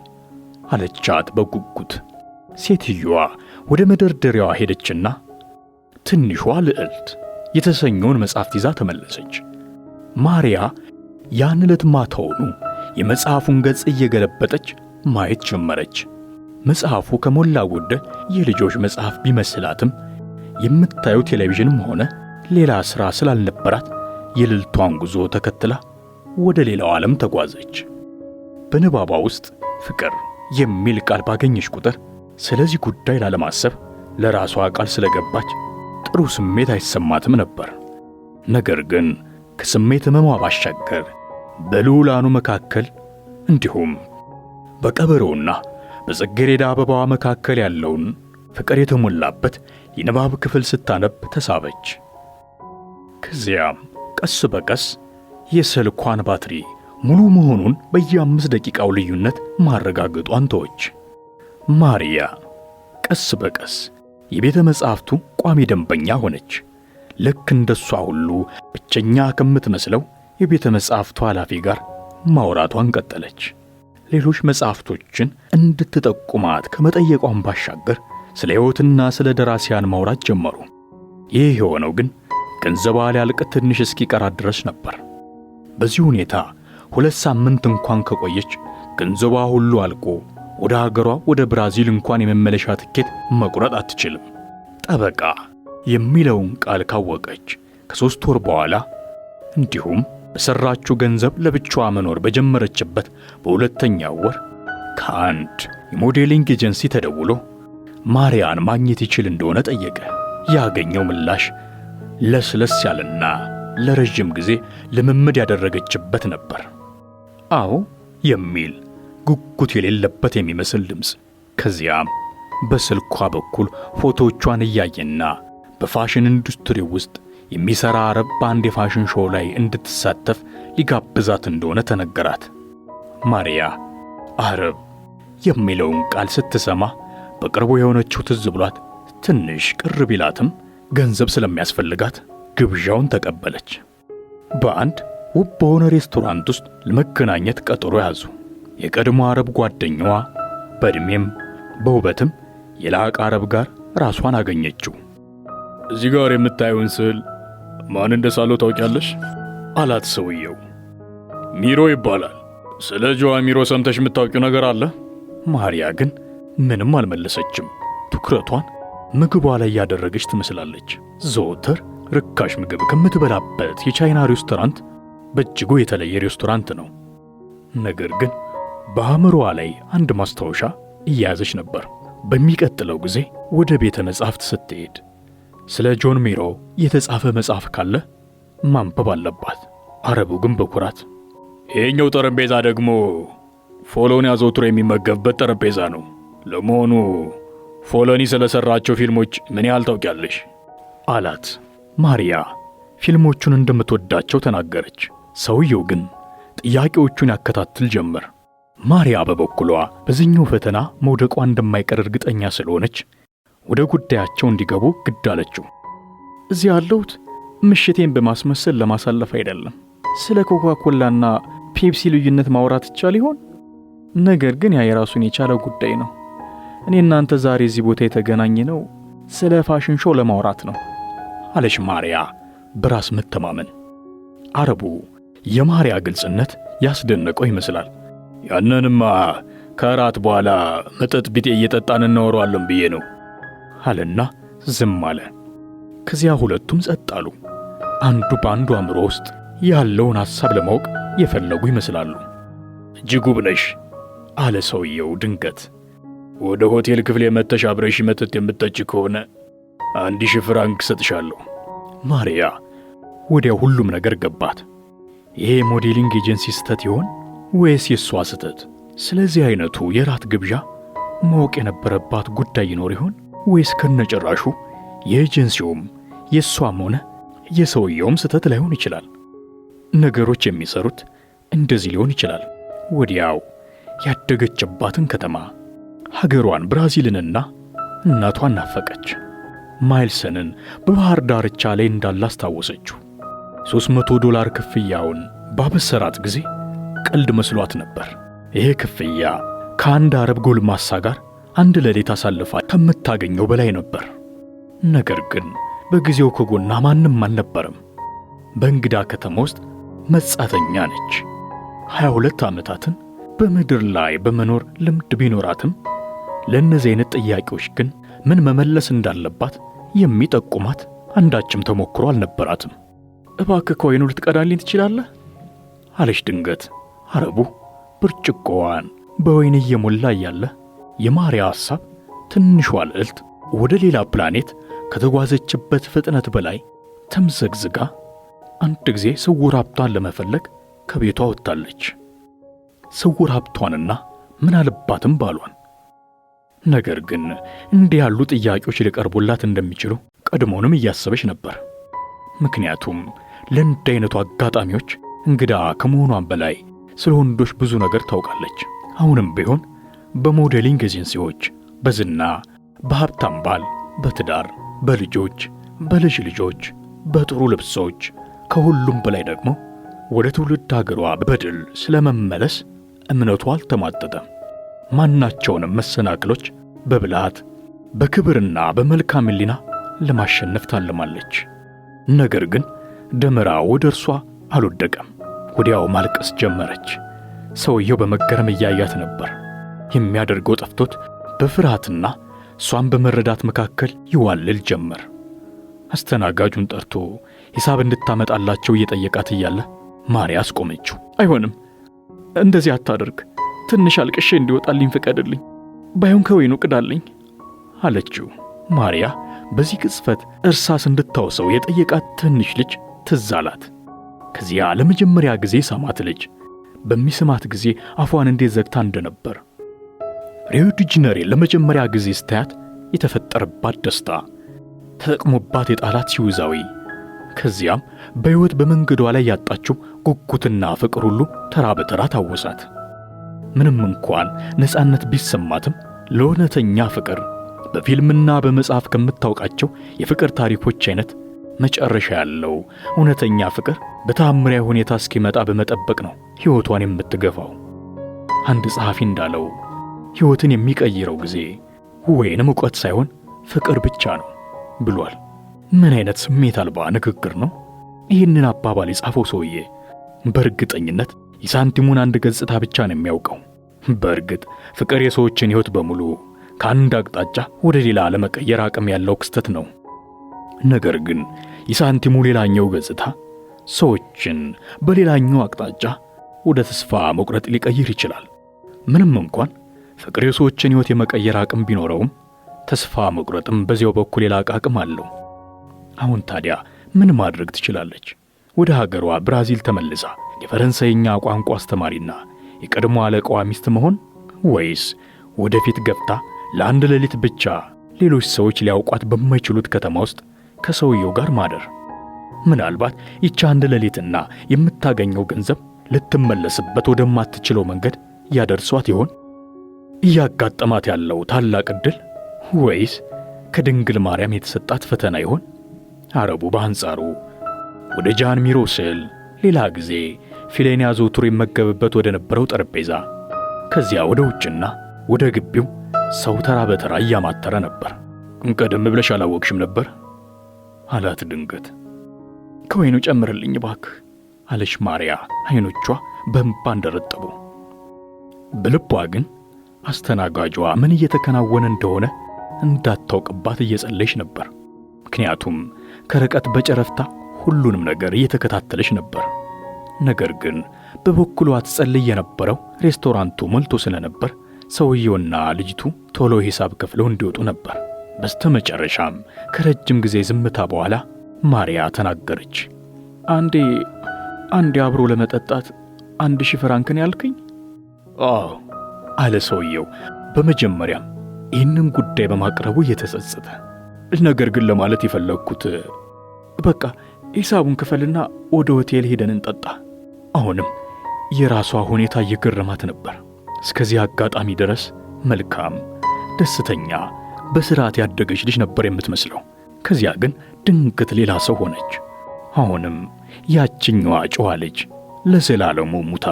አለቻት በጉጉት። ሴትዮዋ ወደ መደርደሪያዋ ሄደችና ትንሿ ልዕልት የተሰኘውን መጽሐፍ ይዛ ተመለሰች። ማሪያ ያን ዕለት ማታውኑ የመጽሐፉን ገጽ እየገለበጠች ማየት ጀመረች። መጽሐፉ ከሞላ ጎደል የልጆች መጽሐፍ ቢመስላትም የምታየው ቴሌቪዥንም ሆነ ሌላ ሥራ ስላልነበራት የልዕልቷን ጉዞ ተከትላ ወደ ሌላው ዓለም ተጓዘች። በንባቧ ውስጥ ፍቅር የሚል ቃል ባገኘች ቁጥር ስለዚህ ጉዳይ ላለማሰብ ለራሷ ቃል ስለገባች ጥሩ ስሜት አይሰማትም ነበር። ነገር ግን ከስሜት ህመሟ ባሻገር በልዑላኑ መካከል እንዲሁም በቀበሮውና በጽጌረዳ አበባዋ መካከል ያለውን ፍቅር የተሞላበት የንባብ ክፍል ስታነብ ተሳበች። ከዚያም ቀስ በቀስ የስልኳን ባትሪ ሙሉ መሆኑን በየ5 ደቂቃው ልዩነት ማረጋገጧን ተወች። ማሪያ ቀስ በቀስ የቤተ መጻሕፍቱ ቋሚ ደንበኛ ሆነች። ልክ እንደሷ ሁሉ ብቸኛ ከምትመስለው የቤተ መጻሕፍቱ ኃላፊ ጋር ማውራቷን ቀጠለች። ሌሎች መጻሕፍቶችን እንድትጠቁማት ከመጠየቋን ባሻገር ስለ ሕይወትና ስለ ደራሲያን ማውራት ጀመሩ። ይህ የሆነው ግን ገንዘቧ ሊያልቅ ትንሽ እስኪቀራት ድረስ ነበር። በዚህ ሁኔታ 2 ሳምንት እንኳን ከቆየች ገንዘቧ ሁሉ አልቆ ወደ ሀገሯ ወደ ብራዚል እንኳን የመመለሻ ትኬት መቁረጥ አትችልም። ጠበቃ የሚለውን ቃል ካወቀች ከ3 ወር በኋላ እንዲሁም በሰራችው ገንዘብ ለብቻዋ መኖር በጀመረችበት በሁለተኛው ወር ከአንድ የሞዴሊንግ ኤጀንሲ ተደውሎ ማሪያን ማግኘት ይችል እንደሆነ ጠየቀ። ያገኘው ምላሽ ለስለስ ያለና ለረጅም ጊዜ ልምምድ ያደረገችበት ነበር። አዎ የሚል ጉጉት የሌለበት የሚመስል ድምፅ። ከዚያም በስልኳ በኩል ፎቶዎቿን እያየና በፋሽን ኢንዱስትሪ ውስጥ የሚሰራ አረብ በአንድ የፋሽን ሾው ላይ እንድትሳተፍ ሊጋብዛት እንደሆነ ተነገራት። ማሪያ አረብ የሚለውን ቃል ስትሰማ በቅርቡ የሆነችው ትዝ ብሏት ትንሽ ቅር ቢላትም ገንዘብ ስለሚያስፈልጋት ግብዣውን ተቀበለች። በአንድ ውብ በሆነ ሬስቶራንት ውስጥ ለመገናኘት ቀጠሮ ያዙ። የቀድሞ አረብ ጓደኛዋ በእድሜም በውበትም የላቀ አረብ ጋር ራሷን አገኘችው። እዚህ ጋር የምታዩን ስዕል ማን እንደሳለው ታውቂያለሽ? አላት ሰውየው። ሚሮ ይባላል። ስለ ጆዋ ሚሮ ሰምተሽ የምታውቂው ነገር አለ? ማሪያ ግን ምንም አልመለሰችም። ትኩረቷን ምግቧ ላይ ያደረገች ትመስላለች። ዘወትር ርካሽ ምግብ ከምትበላበት የቻይና ሬስቶራንት በእጅጉ የተለየ ሬስቶራንት ነው። ነገር ግን በአእምሮዋ ላይ አንድ ማስታወሻ እያያዘች ነበር። በሚቀጥለው ጊዜ ወደ ቤተ መጻሕፍት ስትሄድ ስለ ጆን ሚሮ የተጻፈ መጽሐፍ ካለ ማንበብ አለባት። አረቡ ግን በኩራት ይሄኛው ጠረጴዛ ደግሞ ፎሎኒ አዘውትሮ የሚመገብበት ጠረጴዛ ነው። ለመሆኑ ፎሎኒ ስለሰራቸው ፊልሞች ምን ያህል ታውቂያለሽ? አላት። ማሪያ ፊልሞቹን እንደምትወዳቸው ተናገረች። ሰውየው ግን ጥያቄዎቹን ያከታትል ጀመር። ማሪያ በበኩሏ በዚህኛው ፈተና መውደቋ እንደማይቀር እርግጠኛ ስለሆነች ወደ ጉዳያቸው እንዲገቡ ግድ አለችው። እዚህ ያለሁት ምሽቴን በማስመሰል ለማሳለፍ አይደለም። ስለ ኮካኮላና ፔፕሲ ልዩነት ማውራት ይቻል ይሆን? ነገር ግን ያ የራሱን የቻለ ጉዳይ ነው። እኔ እናንተ ዛሬ እዚህ ቦታ የተገናኘ ነው ስለ ፋሽን ሾው ለማውራት ነው አለች ማሪያ በራስ መተማመን። አረቡ የማሪያ ግልጽነት ያስደነቀው ይመስላል። ያንንማ ከራት በኋላ መጠጥ ቢጤ እየጠጣን እናወራለን ብዬ ነው አለና ዝም አለ። ከዚያ ሁለቱም ጸጥ አሉ። አንዱ በአንዱ አእምሮ ውስጥ ያለውን ሐሳብ ለማወቅ የፈለጉ ይመስላሉ። እጅጉ ብነሽ አለ ሰውየው ድንገት። ወደ ሆቴል ክፍል የመተሽ አብረሽ መጠጥ የምትጠጪ ከሆነ 1000 ፍራንክ ሰጥሻለሁ። ማሪያ ወዲያ ሁሉም ነገር ገባት። ይሄ ሞዴሊንግ ኤጀንሲ ስተት ይሆን ወይስ የሷ ስተት? ስለዚህ አይነቱ የራት ግብዣ ማወቅ የነበረባት ጉዳይ ይኖር ይሆን ወይስ ከነጨራሹ የኤጀንሲውም የሷም ሆነ የሰውየውም ስተት ላይሆን ይችላል? ነገሮች የሚሰሩት እንደዚህ ሊሆን ይችላል። ወዲያው ያደገችባትን ከተማ ሀገሯን ብራዚልንና እናቷን ናፈቀች። ማይልሰንን በባህር ዳርቻ ላይ እንዳላስታወሰችው $300 ክፍያውን ባበሰራት ጊዜ ቀልድ መስሏት ነበር። ይሄ ክፍያ ከአንድ አረብ ጎልማሳ ጋር አንድ ሌሊት አሳልፋ ከምታገኘው በላይ ነበር። ነገር ግን በጊዜው ከጎና ማንም አልነበረም። በእንግዳ ከተማ ውስጥ መጻተኛ ነች። 22 ዓመታትን በምድር ላይ በመኖር ልምድ ቢኖራትም ለእነዚህ አይነት ጥያቄዎች ግን ምን መመለስ እንዳለባት የሚጠቁማት አንዳችም ተሞክሮ አልነበራትም። እባክህ ከወይኑ ልትቀዳልኝ ትችላለህ? አለች ድንገት። አረቡ ብርጭቆዋን በወይን እየሞላ እያለ የማሪያ ሐሳብ ትንሿ ልዕልት ወደ ሌላ ፕላኔት ከተጓዘችበት ፍጥነት በላይ ተምዘግዝጋ አንድ ጊዜ ስውር ሀብቷን ለመፈለግ ከቤቷ ወጥታለች። ስውር ሀብቷንና ምናልባትም ባሏን። ነገር ግን እንዲህ ያሉ ጥያቄዎች ሊቀርቡላት እንደሚችሉ ቀድሞውንም እያሰበች ነበር። ምክንያቱም ለእንዲህ አይነቱ አጋጣሚዎች እንግዳ ከመሆኗም በላይ ስለ ወንዶች ብዙ ነገር ታውቃለች። አሁንም ቢሆን በሞዴሊንግ ኤጀንሲዎች፣ በዝና፣ በሀብታም ባል፣ በትዳር፣ በልጆች፣ በልጅ ልጆች፣ በጥሩ ልብሶች፣ ከሁሉም በላይ ደግሞ ወደ ትውልድ ሀገሯ በድል ስለመመለስ እምነቷ አልተሟጠጠም። ማናቸውንም መሰናክሎች በብልሃት በክብርና በመልካም ሕሊና ለማሸነፍ ታልማለች። ነገር ግን ደመራ ወደ እርሷ አልወደቀም። ወዲያው ማልቀስ ጀመረች። ሰውየው በመገረም እያያት ነበር። የሚያደርገው ጠፍቶት በፍርሃትና እሷን በመረዳት መካከል ይዋልል ጀመር። አስተናጋጁን ጠርቶ ሂሳብ እንድታመጣላቸው እየጠየቃት እያለ ማርያ አስቆመችው። አይሆንም፣ እንደዚህ አታደርግ። ትንሽ አልቅሼ እንዲወጣልኝ ፍቀድልኝ፣ ባይሆን ከወይኑ ቅዳልኝ አለችው። ማርያ በዚህ ቅጽበት እርሳስ እንድታወሰው የጠየቃት ትንሽ ልጅ ትዝ አላት። ከዚያ ለመጀመሪያ ጊዜ ሳማት ልጅ በሚስማት ጊዜ አፏን እንዴት ዘግታ እንደነበር፣ ሪዮ ዲ ጄኔሮ ለመጀመሪያ ጊዜ ስታያት የተፈጠረባት ደስታ፣ ተጠቅሞባት የጣላት ሲውዛዊ፣ ከዚያም በሕይወት በመንገዷ ላይ ያጣችው ጉጉትና ፍቅር ሁሉ ተራ በተራ ታወሳት። ምንም እንኳን ነፃነት ቢሰማትም ለእውነተኛ ፍቅር በፊልምና በመጽሐፍ ከምታውቃቸው የፍቅር ታሪኮች አይነት መጨረሻ ያለው እውነተኛ ፍቅር በተአምራዊ ሁኔታ እስኪመጣ በመጠበቅ ነው ሕይወቷን የምትገፋው። አንድ ጸሐፊ እንዳለው ሕይወትን የሚቀይረው ጊዜ ወይንም ዕውቀት ሳይሆን ፍቅር ብቻ ነው ብሏል። ምን አይነት ስሜት አልባ ንግግር ነው! ይህንን አባባል የጻፈው ሰውዬ በእርግጠኝነት የሳንቲሙን አንድ ገጽታ ብቻ ነው የሚያውቀው። በእርግጥ ፍቅር የሰዎችን ሕይወት በሙሉ ከአንድ አቅጣጫ ወደ ሌላ ለመቀየር አቅም ያለው ክስተት ነው። ነገር ግን የሳንቲሙ ሌላኛው ገጽታ ሰዎችን በሌላኛው አቅጣጫ ወደ ተስፋ መቁረጥ ሊቀይር ይችላል። ምንም እንኳን ፍቅር የሰዎችን ሕይወት የመቀየር አቅም ቢኖረውም ተስፋ መቁረጥም በዚያው በኩል የላቀ አቅም አለው። አሁን ታዲያ ምን ማድረግ ትችላለች? ወደ ሀገሯ ብራዚል ተመልሳ የፈረንሳይኛ ቋንቋ አስተማሪና የቀድሞ አለቃዋ ሚስት መሆን፣ ወይስ ወደፊት ገብታ ለአንድ ሌሊት ብቻ ሌሎች ሰዎች ሊያውቋት በማይችሉት ከተማ ውስጥ ከሰውየው ጋር ማደር? ምናልባት ይቺ አንድ ሌሊትና የምታገኘው ገንዘብ ልትመለስበት ወደማትችለው መንገድ ያደርሷት ይሆን? እያጋጠማት ያለው ታላቅ ዕድል ወይስ ከድንግል ማርያም የተሰጣት ፈተና ይሆን? አረቡ በአንጻሩ ወደ ጃን ሚሮ ስዕል ሌላ ጊዜ ፊሌን አዘውትሮ ይመገብበት ወደ ነበረው ጠረጴዛ፣ ከዚያ ወደ ውጭና ወደ ግቢው ሰው ተራ በተራ እያማተረ ነበር። ቀደም ብለሽ አላወቅሽም ነበር አላት ድንገት። ከወይኑ ጨምርልኝ እባክህ አለች ማርያ፣ አይኖቿ በእንባ እንደረጠቡ። በልቧ ግን አስተናጋጇ ምን እየተከናወነ እንደሆነ እንዳታውቅባት እየጸለየች ነበር። ምክንያቱም ከርቀት በጨረፍታ ሁሉንም ነገር እየተከታተለች ነበር። ነገር ግን በበኩሏ ትጸልይ የነበረው ሬስቶራንቱ ሞልቶ ስለነበር ሰውየውና ልጅቱ ቶሎ ሂሳብ ከፍለው እንዲወጡ ነበር። በስተመጨረሻም ከረጅም ጊዜ ዝምታ በኋላ ማርያ ተናገረች። አንዴ አብሮ ለመጠጣት 1000 ፍራንክን ያልከኝ? አዎ አለ ሰውየው። በመጀመሪያም ይህንን ጉዳይ በማቅረቡ እየተጸጸተ፣ ነገር ግን ለማለት የፈለግኩት በቃ ሂሳቡን ክፈልና ወደ ሆቴል ሄደን እንጠጣ። አሁንም የራሷ ሁኔታ እየገረማት ነበር። እስከዚህ አጋጣሚ ድረስ መልካም፣ ደስተኛ፣ በስርዓት ያደገች ልጅ ነበር የምትመስለው። ከዚያ ግን ድንገት ሌላ ሰው ሆነች። አሁንም ያችኛዋ ጨዋ ልጅ ለዘላለሙ ሙታ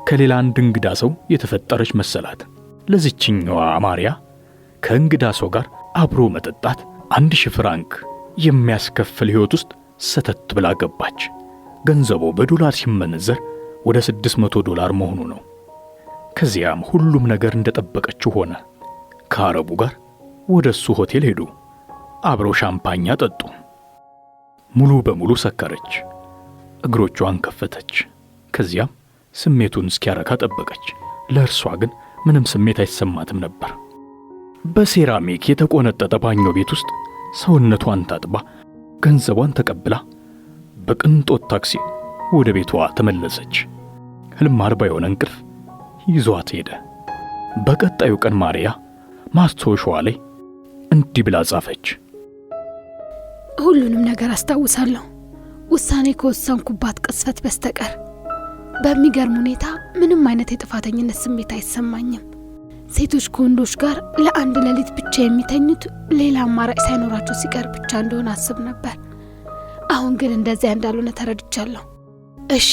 ከሌላ አንድ እንግዳ ሰው የተፈጠረች መሰላት። ለዚችኛዋ ማርያ ከእንግዳ ሰው ጋር አብሮ መጠጣት 1000 ፍራንክ የሚያስከፍል ሕይወት ውስጥ ሰተት ብላ ገባች። ገንዘቡ በዶላር ሲመነዘር ወደ $600 መሆኑ ነው። ከዚያም ሁሉም ነገር እንደጠበቀችው ሆነ። ከአረቡ ጋር ወደ እሱ ሆቴል ሄዱ። አብረው ሻምፓኛ ጠጡ። ሙሉ በሙሉ ሰከረች። እግሮቿን ከፈተች። ከዚያም ስሜቱን እስኪያረካ ጠበቀች። ለእርሷ ግን ምንም ስሜት አይሰማትም ነበር። በሴራሚክ የተቆነጠጠ ባኞ ቤት ውስጥ ሰውነቷን ታጥባ ገንዘቧን ተቀብላ በቅንጦት ታክሲ ወደ ቤቷ ተመለሰች። ህልም አልባ የሆነ እንቅልፍ ይዟት ሄደ። በቀጣዩ ቀን ማርያ ማስታወሻዋ ላይ እንዲህ ብላ ጻፈች። ሁሉንም ነገር አስታውሳለሁ፣ ውሳኔ ከወሰንኩባት ቅጽበት በስተቀር። በሚገርም ሁኔታ ምንም አይነት የጥፋተኝነት ስሜት አይሰማኝም። ሴቶች ከወንዶች ጋር ለአንድ ሌሊት ብቻ የሚተኙት ሌላ አማራጭ ሳይኖራቸው ሲቀር ብቻ እንደሆነ አስብ ነበር። አሁን ግን እንደዚያ እንዳልሆነ ተረድቻለሁ። እሺ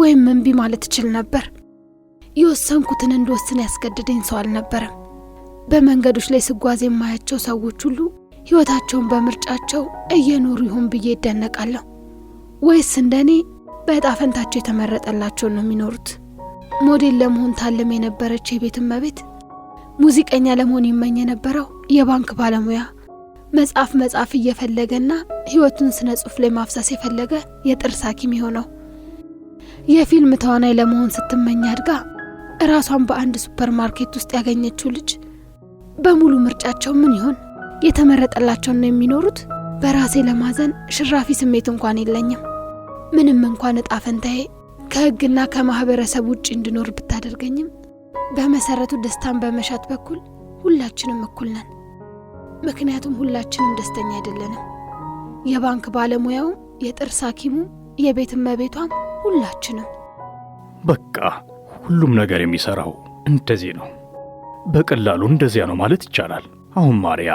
ወይም እምቢ ማለት እችል ነበር። የወሰንኩትን እንድወስን ያስገድደኝ ሰው አልነበረም። በመንገዶች ላይ ስጓዝ የማያቸው ሰዎች ሁሉ ሕይወታቸውን በምርጫቸው እየኖሩ ይሆን ብዬ ይደነቃለሁ። ወይስ እንደኔ በዕጣ ፈንታቸው የተመረጠላቸውን ነው የሚኖሩት? ሞዴል ለመሆን ታልም የነበረች የቤት እመቤት፣ ሙዚቀኛ ለመሆን ይመኝ የነበረው የባንክ ባለሙያ፣ መጽሐፍ እየፈለገና ሕይወቱን ስነ ጽሑፍ ላይ ማፍሰስ የፈለገ የጥርስ ሐኪም የሆነው፣ የፊልም ተዋናይ ለመሆን ስትመኝ አድጋ ራሷን በአንድ ሱፐርማርኬት ውስጥ ያገኘችው ልጅ በሙሉ ምርጫቸው ምን ይሆን? የተመረጠላቸውን ነው የሚኖሩት። በራሴ ለማዘን ሽራፊ ስሜት እንኳን የለኝም። ምንም እንኳን ዕጣ ፈንታዬ ከሕግና ከማህበረሰብ ውጪ እንድኖር ብታደርገኝም በመሰረቱ ደስታን በመሻት በኩል ሁላችንም እኩል ነን። ምክንያቱም ሁላችንም ደስተኛ አይደለንም። የባንክ ባለሙያውም፣ የጥርስ ሐኪሙም፣ የቤት እመቤቷም ሁላችንም። በቃ ሁሉም ነገር የሚሰራው እንደዚህ ነው። በቀላሉ እንደዚያ ነው ማለት ይቻላል። አሁን ማርያ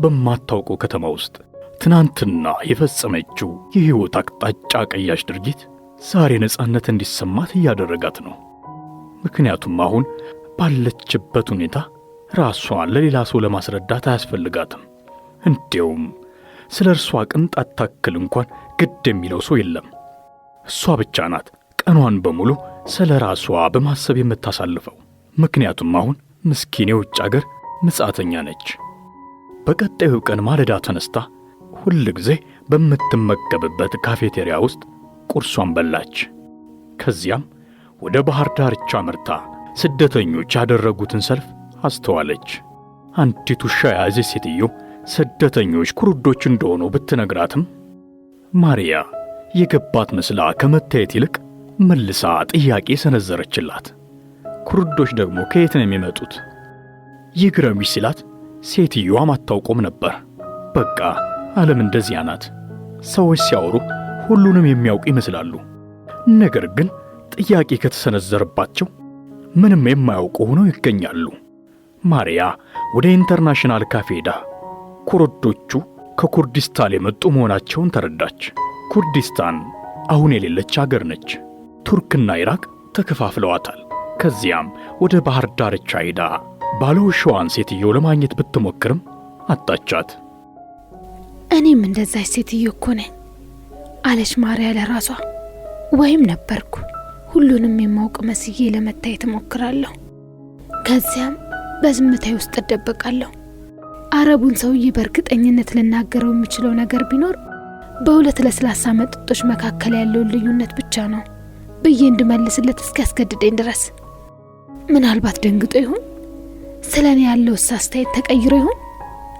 በማታውቀው ከተማ ውስጥ ትናንትና የፈጸመችው የሕይወት አቅጣጫ ቀያሽ ድርጊት ዛሬ ነጻነት እንዲሰማት እያደረጋት ነው። ምክንያቱም አሁን ባለችበት ሁኔታ ራሷን ለሌላ ሰው ለማስረዳት አያስፈልጋትም። እንዲያውም ስለ እርሷ ቅንጣት ታክል እንኳን ግድ የሚለው ሰው የለም። እሷ ብቻ ናት ቀኗን በሙሉ ስለ ራሷ በማሰብ የምታሳልፈው። ምክንያቱም አሁን ምስኪን የውጭ አገር ምጽአተኛ ነች። በቀጣዩ ቀን ማለዳ ተነስታ ሁል ጊዜ በምትመገብበት ካፌቴሪያ ውስጥ ቁርሷን በላች። ከዚያም ወደ ባህር ዳርቻ መርታ ስደተኞች ያደረጉትን ሰልፍ አስተዋለች። አንዲት ውሻ የያዘች ሴትዮ ስደተኞች ኩርዶች እንደሆኑ ብትነግራትም ማርያ የገባት መስላ ከመታየት ይልቅ መልሳ ጥያቄ ሰነዘረችላት። ኩርዶች ደግሞ ከየት ነው የሚመጡት? ይግረምሽ ሲላት ሴትዮዋ አታውቆም ነበር። በቃ ዓለም እንደዚያ ናት። ሰዎች ሲያወሩ ሁሉንም የሚያውቁ ይመስላሉ። ነገር ግን ጥያቄ ከተሰነዘረባቸው ምንም የማያውቁ ሆነው ይገኛሉ። ማርያ ወደ ኢንተርናሽናል ካፌ ሄዳ ኩርዶቹ ከኩርዲስታን የመጡ መሆናቸውን ተረዳች። ኩርዲስታን አሁን የሌለች አገር ነች። ቱርክና ኢራቅ ተከፋፍለዋታል። ከዚያም ወደ ባህር ዳርቻ ሄዳ ባለውሻዋን ሴትዮ ለማግኘት ብትሞክርም አጣቻት። እኔም እንደዛች ሴትዮ እኮ ነኝ አለች ማርያ ለራሷ። ወይም ነበርኩ። ሁሉንም የማውቅ መስዬ ለመታየት እሞክራለሁ። ከዚያም በዝምታዬ ውስጥ እደበቃለሁ። አረቡን ሰውዬ በእርግጠኝነት ልናገረው የሚችለው ነገር ቢኖር በሁለት ለስላሳ መጠጦች መካከል ያለውን ልዩነት ብቻ ነው ብዬ እንድመልስለት እስኪያስገድደኝ ድረስ። ምናልባት ደንግጦ ይሆን? ስለኔ ያለው አስተያየት ተቀይሮ ይሆን?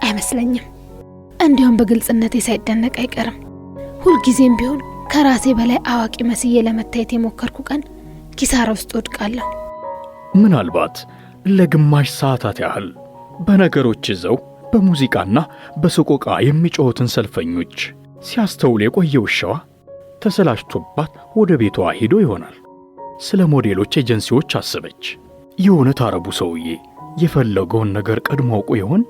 አይመስለኝም። እንዲያውም በግልጽነቴ ሳይደነቅ አይቀርም። ሁልጊዜም ቢሆን ከራሴ በላይ አዋቂ መስዬ ለመታየት የሞከርኩ ቀን ኪሳራ ውስጥ ወድቃለሁ። ምናልባት ለግማሽ ሰዓታት ያህል በነገሮች ይዘው በሙዚቃና በሰቆቃ የሚጮሁትን ሰልፈኞች ሲያስተውል የቆየ ውሻዋ ተሰላችቶባት ወደ ቤቷ ሄዶ ይሆናል። ስለ ሞዴሎች ኤጀንሲዎች አሰበች። የእውነት አረቡ ሰውዬ የፈለገውን ነገር ቀድሞ አውቆ ይሆን?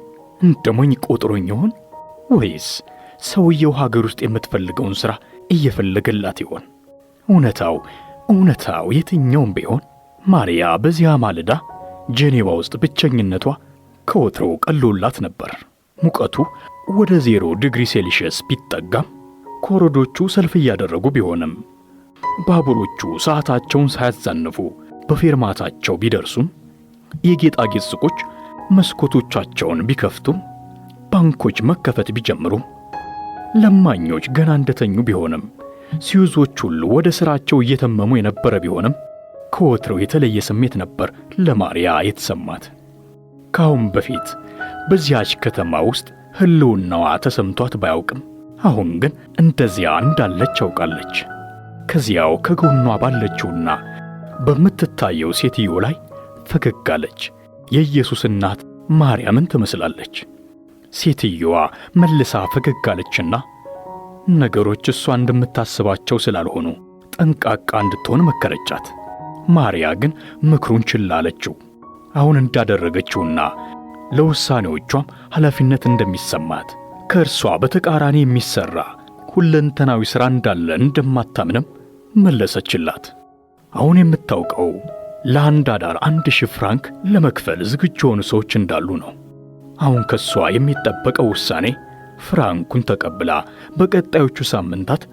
እንደሞኝ ቆጥሮኝ ይሆን? ወይስ ሰውየው ሀገር ውስጥ የምትፈልገውን ሥራ እየፈለገላት ይሆን? እውነታው የትኛውም ቢሆን ማርያ በዚያ ማለዳ ጄኔቫ ውስጥ ብቸኝነቷ ከወትሮው ቀሎላት ነበር። ሙቀቱ ወደ 0 ዲግሪ ሴልሺየስ ቢጠጋም ኮረዶቹ ሰልፍ እያደረጉ ቢሆንም ባቡሮቹ ሰዓታቸውን ሳያዛንፉ በፌርማታቸው ቢደርሱም የጌጣጌጥ ሱቆች መስኮቶቻቸውን ቢከፍቱም ባንኮች መከፈት ቢጀምሩም ለማኞች ገና እንደተኙ ቢሆንም ሲዩዞች ሁሉ ወደ ሥራቸው እየተመሙ የነበረ ቢሆንም ከወትሮው የተለየ ስሜት ነበር ለማርያ የተሰማት። ካሁን በፊት በዚያች ከተማ ውስጥ ህልውናዋ ተሰምቷት ባያውቅም አሁን ግን እንደዚያ እንዳለች አውቃለች። ከዚያው ከጎኗ ባለችውና በምትታየው ሴትዮ ላይ ፈገግ አለች። የኢየሱስ እናት ማርያምን ትመስላለች። ሴትዮዋ መልሳ ፈገግ አለችና ነገሮች እሷ እንደምታስባቸው ስላልሆኑ ጠንቃቃ እንድትሆን መከረቻት። ማርያ ግን ምክሩን ችላ አለችው። አሁን እንዳደረገችውና ለውሳኔዎቿም ኃላፊነት እንደሚሰማት ከእርሷ በተቃራኒ የሚሰራ ሁለንተናዊ ሥራ እንዳለ እንደማታምንም መለሰችላት። አሁን የምታውቀው ለአንድ አዳር 1000 ፍራንክ ለመክፈል ዝግጁ የሆኑ ሰዎች እንዳሉ ነው። አሁን ከሷ የሚጠበቀው ውሳኔ ፍራንኩን ተቀብላ በቀጣዮቹ ሳምንታት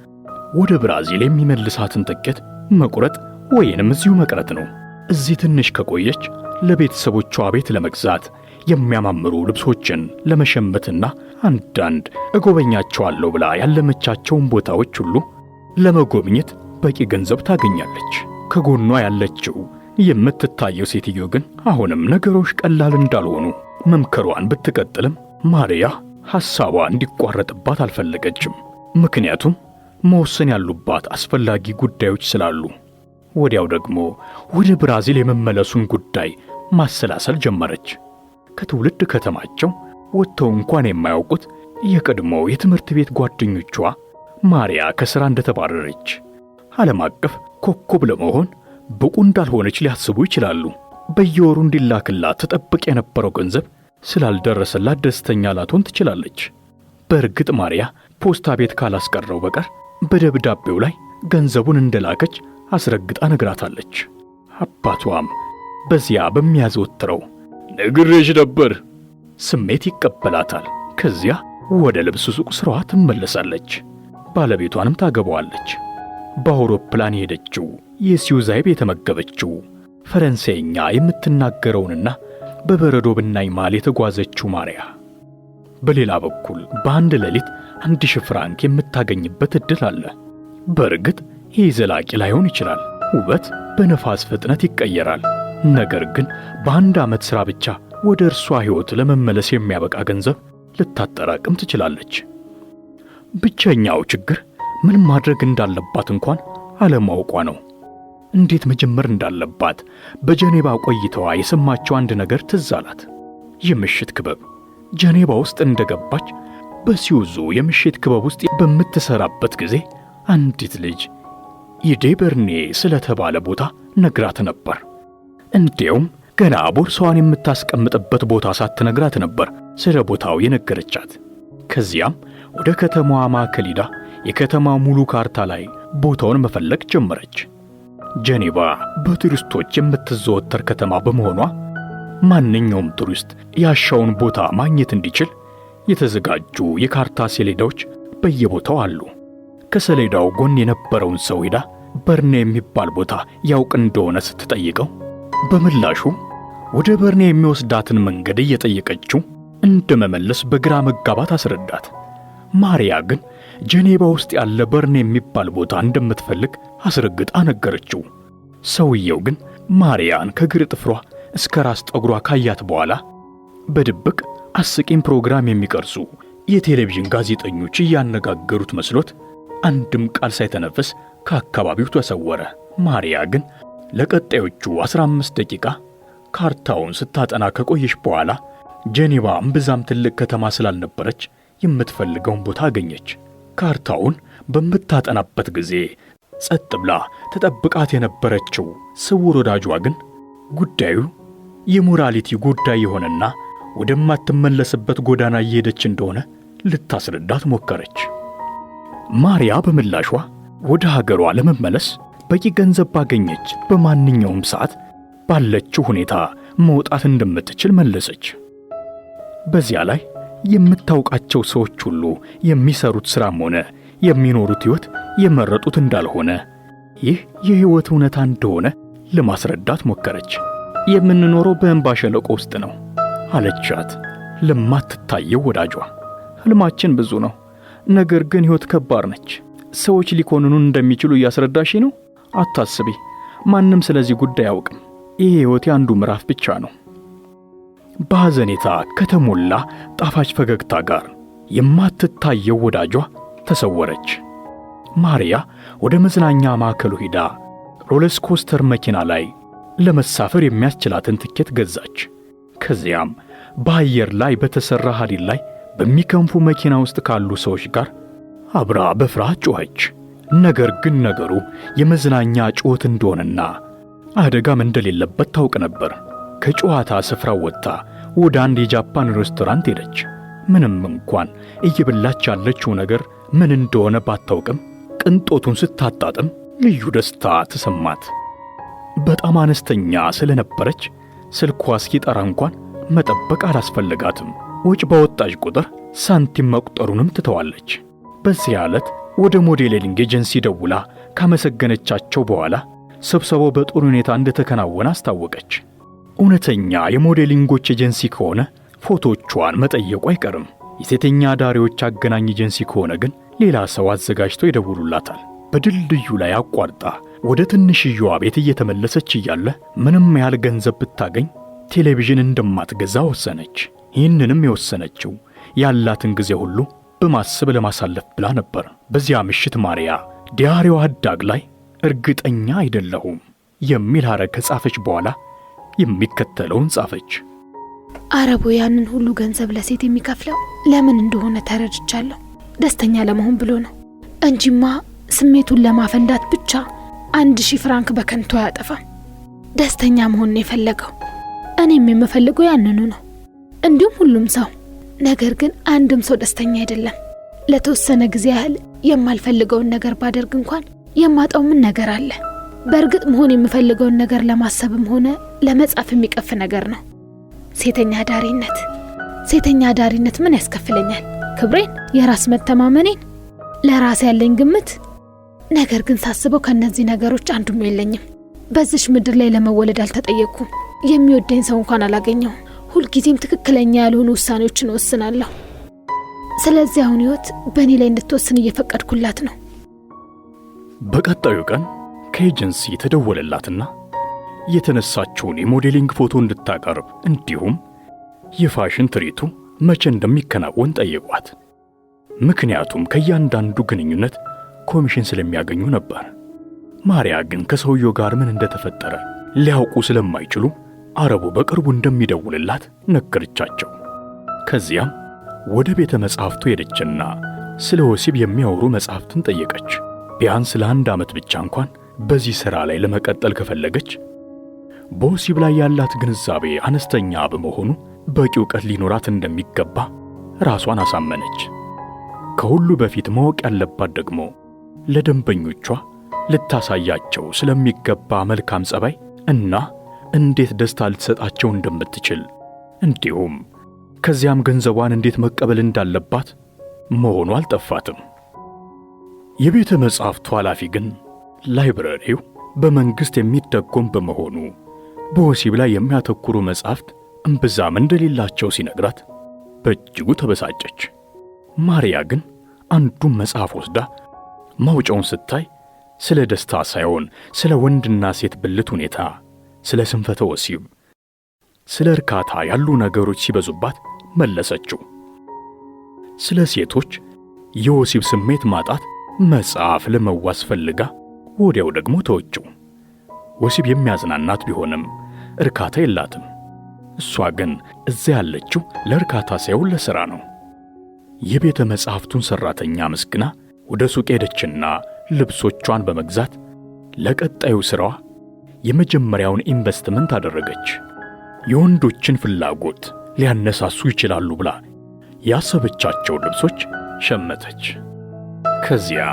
ወደ ብራዚል የሚመልሳትን ትኬት መቁረጥ ወይንም እዚሁ መቅረት ነው። እዚህ ትንሽ ከቆየች ለቤተሰቦቿ ቤት ለመግዛት የሚያማምሩ ልብሶችን ለመሸመትና አንዳንድ እጎበኛቸዋለሁ ብላ ያለመቻቸውን ቦታዎች ሁሉ ለመጎብኘት በቂ ገንዘብ ታገኛለች። ከጎኗ ያለችው የምትታየው ሴትዮ ግን አሁንም ነገሮች ቀላል እንዳልሆኑ መምከሯን ብትቀጥልም ማርያ ሐሳቧ እንዲቋረጥባት አልፈለገችም። ምክንያቱም መወሰን ያሉባት አስፈላጊ ጉዳዮች ስላሉ። ወዲያው ደግሞ ወደ ብራዚል የመመለሱን ጉዳይ ማሰላሰል ጀመረች። ከትውልድ ከተማቸው ወጥተው እንኳን የማያውቁት የቀድሞው የትምህርት ቤት ጓደኞቿ ማርያ ከሥራ እንደተባረረች፣ ዓለም አቀፍ ኮከብ ለመሆን ብቁ እንዳልሆነች ሊያስቡ ይችላሉ። በየወሩ እንዲላክላት ተጠብቅ የነበረው ገንዘብ ስላልደረሰላት ደስተኛ ላትሆን ትችላለች። በእርግጥ ማርያ ፖስታ ቤት ካላስቀረው በቀር በደብዳቤው ላይ ገንዘቡን እንደላከች አስረግጣ ነግራታለች። አባቷም በዚያ በሚያዘወትረው ነግሬሽ ነበር ስሜት ይቀበላታል። ከዚያ ወደ ልብስ ሱቅ ስራዋ ትመለሳለች። ባለቤቷንም ታገባዋለች። በአውሮፕላን የሄደችው የሲዩዛይብ የተመገበችው ፈረንሳይኛ የምትናገረውንና በበረዶ ብናኝ ማል የተጓዘችው ማርያ በሌላ በኩል በአንድ ሌሊት 1000 ፍራንክ የምታገኝበት ዕድል አለ። በእርግጥ ይህ ዘላቂ ላይሆን ይችላል። ውበት በነፋስ ፍጥነት ይቀየራል። ነገር ግን በአንድ ዓመት ሥራ ብቻ ወደ እርሷ ሕይወት ለመመለስ የሚያበቃ ገንዘብ ልታጠራቅም ትችላለች። ብቸኛው ችግር ምን ማድረግ እንዳለባት እንኳን አለማወቋ ነው። እንዴት መጀመር እንዳለባት በጀኔባ ቆይታዋ የሰማችው አንድ ነገር ትዝ አላት። የምሽት ክበብ። ጀኔባ ውስጥ እንደገባች በሲዩዙ የምሽት ክበብ ውስጥ በምትሰራበት ጊዜ አንዲት ልጅ የዴበርኔ ስለተባለ ቦታ ነግራት ነበር። እንዲያውም ገና ቦርሳዋን የምታስቀምጥበት ቦታ ሳትነግራት ነበር ስለ ቦታው የነገረቻት። ከዚያም ወደ ከተማዋ ማዕከል ሄዳ የከተማው ሙሉ ካርታ ላይ ቦታውን መፈለግ ጀመረች። ጀኔባ በቱሪስቶች የምትዘወተር ከተማ በመሆኗ ማንኛውም ቱሪስት ያሻውን ቦታ ማግኘት እንዲችል የተዘጋጁ የካርታ ሰሌዳዎች በየቦታው አሉ። ከሰሌዳው ጎን የነበረውን ሰው ሄዳ በርኔ የሚባል ቦታ ያውቅ እንደሆነ ስትጠይቀው በምላሹ ወደ በርኔ የሚወስዳትን መንገድ እየጠየቀችው እንደመመለስ በግራ መጋባት አስረዳት። ማርያ ግን ጀኔባ ውስጥ ያለ በርኔ የሚባል ቦታ እንደምትፈልግ አስረግጣ ነገረችው። ሰውየው ግን ማርያን ከግር ጥፍሯ እስከ ራስ ጠጉሯ ካያት በኋላ በድብቅ አስቂኝ ፕሮግራም የሚቀርጹ የቴሌቪዥን ጋዜጠኞች እያነጋገሩት መስሎት አንድም ቃል ሳይተነፍስ ከአካባቢው ተሰወረ። ማርያ ግን ለቀጣዮቹ 15 ደቂቃ ካርታውን ስታጠና ከቆየች በኋላ ጀኔባ እምብዛም ትልቅ ከተማ ስላልነበረች የምትፈልገውን ቦታ አገኘች። ካርታውን በምታጠናበት ጊዜ ጸጥ ብላ ተጠብቃት የነበረችው ስውር ወዳጇ ግን ጉዳዩ የሞራሊቲ ጉዳይ የሆነና ወደማትመለስበት ጎዳና እየሄደች እንደሆነ ልታስረዳት ሞከረች። ማርያ በምላሿ ወደ ሀገሯ ለመመለስ በቂ ገንዘብ ባገኘች በማንኛውም ሰዓት ባለችው ሁኔታ መውጣት እንደምትችል መለሰች። በዚያ ላይ የምታውቃቸው ሰዎች ሁሉ የሚሰሩት ሥራም ሆነ የሚኖሩት ሕይወት የመረጡት እንዳልሆነ፣ ይህ የሕይወት እውነታ እንደሆነ ለማስረዳት ሞከረች። የምንኖረው በእንባ ሸለቆ ውስጥ ነው አለቻት ለማትታየው ወዳጇ። ሕልማችን ብዙ ነው፣ ነገር ግን ሕይወት ከባድ ነች። ሰዎች ሊኮንኑን እንደሚችሉ እያስረዳሽ ነው? አታስቢ፣ ማንም ስለዚህ ጉዳይ አያውቅም። ይህ ሕይወቴ አንዱ ምዕራፍ ብቻ ነው። በሐዘኔታ ከተሞላ ጣፋጭ ፈገግታ ጋር የማትታየው ወዳጇ ተሰወረች። ማርያ ወደ መዝናኛ ማዕከሉ ሄዳ ሮለር ኮስተር መኪና ላይ ለመሳፈር የሚያስችላትን ትኬት ገዛች። ከዚያም በአየር ላይ በተሰራ ሐዲድ ላይ በሚከንፉ መኪና ውስጥ ካሉ ሰዎች ጋር አብራ በፍርሃት ጮኸች። ነገር ግን ነገሩ የመዝናኛ ጩኸት እንደሆነና አደጋም እንደሌለበት ታውቅ ነበር። ከጨዋታ ስፍራው ወጥታ ወደ አንድ የጃፓን ሬስቶራንት ሄደች። ምንም እንኳን እየበላች ያለችው ነገር ምን እንደሆነ ባታውቅም ቅንጦቱን ስታጣጥም ልዩ ደስታ ተሰማት። በጣም አነስተኛ ስለነበረች ስልኳ እስኪጠራ እንኳን መጠበቅ አላስፈልጋትም። ወጪ ባወጣች ቁጥር ሳንቲም መቁጠሩንም ትተዋለች። በዚህ ዕለት ወደ ሞዴሊንግ ኤጀንሲ ደውላ ካመሰገነቻቸው በኋላ ስብሰባው በጥሩ ሁኔታ እንደተከናወነ አስታወቀች። እውነተኛ የሞዴሊንጎች ኤጀንሲ ከሆነ ፎቶቿን መጠየቁ አይቀርም። የሴተኛ አዳሪዎች አገናኝ ኤጀንሲ ከሆነ ግን ሌላ ሰው አዘጋጅተው ይደውሉላታል። በድልድዩ ላይ አቋርጣ ወደ ትንሽዬዋ ቤት እየተመለሰች እያለ ምንም ያህል ገንዘብ ብታገኝ ቴሌቪዥን እንደማትገዛ ወሰነች። ይህንንም የወሰነችው ያላትን ጊዜ ሁሉ በማሰብ ለማሳለፍ ብላ ነበር። በዚያ ምሽት ማርያ ዲያሪዋ ዳግ ላይ እርግጠኛ አይደለሁም የሚል ሐረግ ከጻፈች በኋላ የሚከተለውን ጻፈች። አረቡ ያንን ሁሉ ገንዘብ ለሴት የሚከፍለው ለምን እንደሆነ ተረድቻለሁ። ደስተኛ ለመሆን ብሎ ነው እንጂማ ስሜቱን ለማፈንዳት ብቻ 1000 ፍራንክ በከንቱ አያጠፋም። ደስተኛ መሆን ነው የፈለገው። እኔም የምፈልገው ያንኑ ነው፣ እንዲሁም ሁሉም ሰው። ነገር ግን አንድም ሰው ደስተኛ አይደለም። ለተወሰነ ጊዜ ያህል የማልፈልገውን ነገር ባደርግ እንኳን የማጣው ምን ነገር አለ? በእርግጥ መሆን የምፈልገውን ነገር ለማሰብም ሆነ ለመጻፍ የሚቀፍ ነገር ነው። ሴተኛ አዳሪነት ምን ያስከፍለኛል? ክብሬን፣ የራስ መተማመኔን፣ ለራስ ያለኝ ግምት። ነገር ግን ሳስበው ከነዚህ ነገሮች አንዱም የለኝም። በዚች ምድር ላይ ለመወለድ አልተጠየቅኩም። የሚወደኝ ሰው እንኳን አላገኘሁም። ሁልጊዜም ትክክለኛ ያልሆኑ ውሳኔዎችን እወስናለሁ። ስለዚህ አሁን ሕይወት በእኔ ላይ እንድትወስን እየፈቀድኩላት ነው። በቀጣዩ ቀን ከኤጀንሲ ተደወለላትና የተነሳችውን የሞዴሊንግ ፎቶ እንድታቀርብ እንዲሁም የፋሽን ትርኢቱ መቼ እንደሚከናወን ጠየቋት። ምክንያቱም ከእያንዳንዱ ግንኙነት ኮሚሽን ስለሚያገኙ ነበር። ማርያ ግን ከሰውየው ጋር ምን እንደተፈጠረ ሊያውቁ ስለማይችሉ አረቡ በቅርቡ እንደሚደውልላት ነገረቻቸው። ከዚያም ወደ ቤተ መጻሕፍቱ ሄደችና ስለ ወሲብ የሚያወሩ መጻሕፍትን ጠየቀች። ቢያንስ ለ1 ዓመት ብቻ እንኳን በዚህ ሥራ ላይ ለመቀጠል ከፈለገች በወሲብ ላይ ያላት ግንዛቤ አነስተኛ በመሆኑ በቂ ዕውቀት ሊኖራት እንደሚገባ ራሷን አሳመነች። ከሁሉ በፊት ማወቅ ያለባት ደግሞ ለደንበኞቿ ልታሳያቸው ስለሚገባ መልካም ጸባይ እና እንዴት ደስታ ልትሰጣቸው እንደምትችል እንዲሁም ከዚያም ገንዘቧን እንዴት መቀበል እንዳለባት መሆኑ አልጠፋትም። የቤተ መጻሕፍቱ ኃላፊ ግን ላይብረሪው በመንግሥት የሚደጎም በመሆኑ በወሲብ ላይ የሚያተኩሩ መጻሕፍት እምብዛም እንደሌላቸው ሲነግራት በእጅጉ ተበሳጨች። ማርያ ግን አንዱን መጽሐፍ ወስዳ ማውጫውን ስታይ ስለ ደስታ ሳይሆን ስለ ወንድና ሴት ብልት ሁኔታ፣ ስለ ስንፈተ ወሲብ፣ ስለ እርካታ ያሉ ነገሮች ሲበዙባት መለሰችው። ስለ ሴቶች የወሲብ ስሜት ማጣት መጽሐፍ ለመዋስ ፈልጋ ወዲያው ደግሞ ተወችው። ወሲብ የሚያዝናናት ቢሆንም እርካታ የላትም። እሷ ግን እዚያ ያለችው ለእርካታ ሳይሆን ለሥራ ነው። የቤተ መጻሕፍቱን ሠራተኛ መስግና ወደ ሱቅ ሄደችና ልብሶቿን በመግዛት ለቀጣዩ ሥራዋ የመጀመሪያውን ኢንቨስትመንት አደረገች። የወንዶችን ፍላጎት ሊያነሳሱ ይችላሉ ብላ ያሰበቻቸው ልብሶች ሸመተች። ከዚያ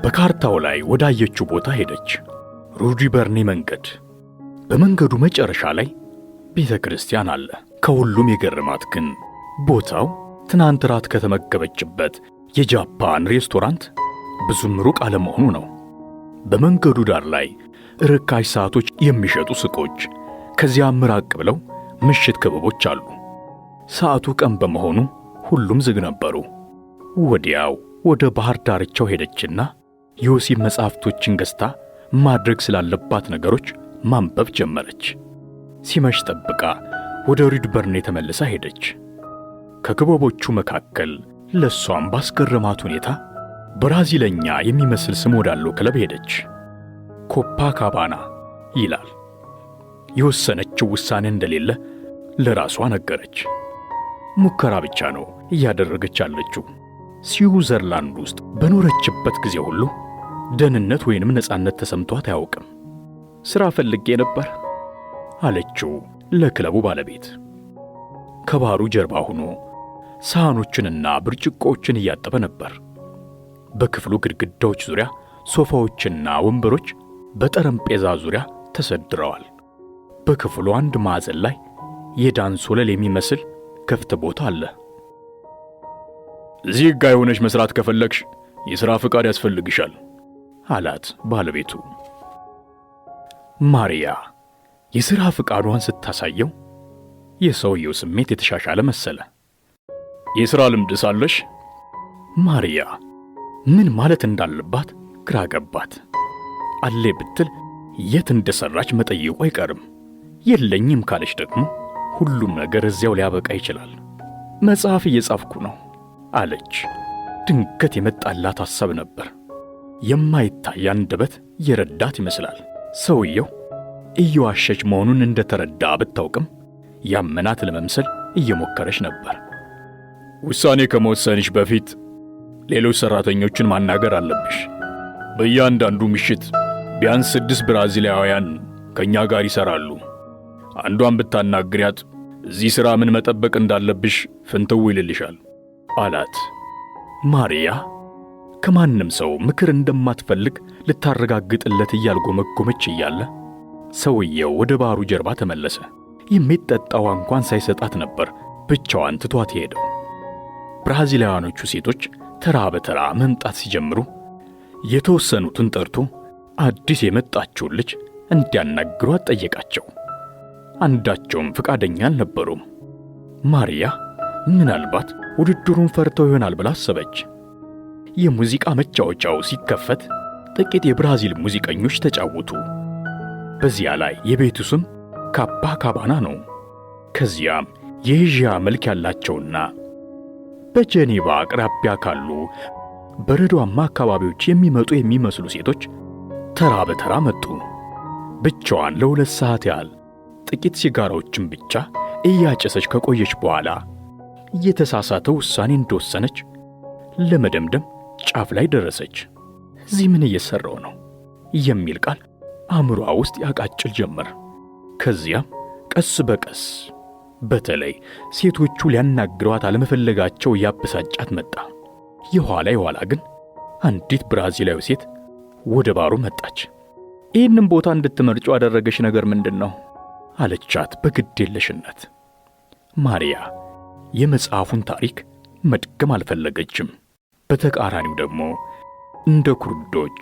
በካርታው ላይ ወዳየችው ቦታ ሄደች። ሩዲ በርኔ መንገድ። በመንገዱ መጨረሻ ላይ ቤተ ክርስቲያን አለ። ከሁሉም የገረማት ግን ቦታው ትናንት ራት ከተመገበችበት የጃፓን ሬስቶራንት ብዙም ሩቅ አለመሆኑ ነው። በመንገዱ ዳር ላይ ርካሽ ሰዓቶች የሚሸጡ ሱቆች፣ ከዚያም ራቅ ብለው ምሽት ክበቦች አሉ። ሰዓቱ ቀን በመሆኑ ሁሉም ዝግ ነበሩ። ወዲያው ወደ ባህር ዳርቻው ሄደችና የወሲብ መጻሕፍቶችን ገዝታ ማድረግ ስላለባት ነገሮች ማንበብ ጀመረች። ሲመሽ ጠብቃ ወደ ሪድበርን ተመልሳ ሄደች። ከክበቦቹ መካከል ለሷም ባስገረማት ሁኔታ ብራዚለኛ የሚመስል ስም ወዳለው ክለብ ሄደች። ኮፓካባና ይላል። የወሰነችው ውሳኔ እንደሌለ ለራሷ ነገረች። ሙከራ ብቻ ነው እያደረገች ያለችው። ስዊዘርላንድ ውስጥ በኖረችበት ጊዜ ሁሉ ደህንነት ወይንም ነጻነት ተሰምቷት አያውቅም። ሥራ ፈልጌ ነበር አለችው ለክለቡ ባለቤት። ከባሩ ጀርባ ሆኖ ሳህኖችንና ብርጭቆዎችን እያጠበ ነበር። በክፍሉ ግድግዳዎች ዙሪያ ሶፋዎችና ወንበሮች በጠረጴዛ ዙሪያ ተሰድረዋል። በክፍሉ አንድ ማዕዘን ላይ የዳንስ ወለል የሚመስል ክፍት ቦታ አለ። እዚህ ጋር ሆነሽ መስራት ከፈለግሽ የሥራ ፍቃድ ያስፈልግሻል አላት ባለቤቱ። ማሪያ የሥራ ፍቃዷን ስታሳየው የሰውየው ስሜት የተሻሻለ መሰለ። የሥራ ልምድ ሳለሽ? ማሪያ ምን ማለት እንዳለባት ግራ ገባት። አለ ብትል የት እንደሰራች መጠየቁ አይቀርም። የለኝም ካለች ደግሞ ሁሉም ነገር እዚያው ሊያበቃ ይችላል። መጽሐፍ እየጻፍኩ ነው አለች። ድንገት የመጣላት ሐሳብ ነበር። የማይታይ አንደበት የረዳት ይመስላል። ሰውየው እየዋሸች መሆኑን እንደተረዳ ብታውቅም ያመናት ለመምሰል እየሞከረች ነበር። ውሳኔ ከመወሰንሽ በፊት ሌሎች ሰራተኞችን ማናገር አለብሽ። በእያንዳንዱ ምሽት ቢያንስ 6 ብራዚላውያን ከኛ ጋር ይሰራሉ። አንዷን ብታናግሪያት እዚህ ሥራ ምን መጠበቅ እንዳለብሽ ፍንትው ይልልሻል አላት። ማሪያ ከማንም ሰው ምክር እንደማትፈልግ ልታረጋግጥለት እያልጎመጎመች እያለ ሰውየው ወደ ባሩ ጀርባ ተመለሰ። የሚጠጣው እንኳን ሳይሰጣት ነበር ብቻዋን ትቷት ሄደው። ብራዚላውያኖቹ ሴቶች ተራ በተራ መምጣት ሲጀምሩ የተወሰኑትን ጠርቶ አዲስ የመጣችውን ልጅ እንዲያናግሯት ጠየቃቸው። አንዳቸውም ፈቃደኛ አልነበሩም። ማሪያ ምናልባት ውድድሩን ፈርተው ይሆናል ብላ አሰበች። የሙዚቃ መጫወቻው ሲከፈት ጥቂት የብራዚል ሙዚቀኞች ተጫወቱ። በዚያ ላይ የቤቱ ስም ኮፓካባና ነው። ከዚያም የኤዥያ መልክ ያላቸውና በጄኔቫ አቅራቢያ ካሉ በረዷማ አካባቢዎች የሚመጡ የሚመስሉ ሴቶች ተራ በተራ መጡ። ብቻዋን ለ2 ሰዓት ያህል ጥቂት ሲጋራዎችን ብቻ እያጨሰች ከቆየች በኋላ የተሳሳተ ውሳኔ እንደወሰነች ለመደምደም ጫፍ ላይ ደረሰች። እዚህ ምን እየሰራው ነው የሚል ቃል አእምሯ ውስጥ ያቃጭል ጀመር። ከዚያም ቀስ በቀስ በተለይ ሴቶቹ ሊያናግሯት አለመፈለጋቸው ያበሳጫት መጣ። የኋላ ግን አንዲት ብራዚላዊ ሴት ወደ ባሩ መጣች። ይህንን ቦታ እንድትመርጩ ያደረገሽ ነገር ምንድነው? አለቻት በግዴለሽነት። ማሪያ የመጽሐፉን ታሪክ መድገም አልፈለገችም። በተቃራኒው ደግሞ እንደ ኩርዶች፣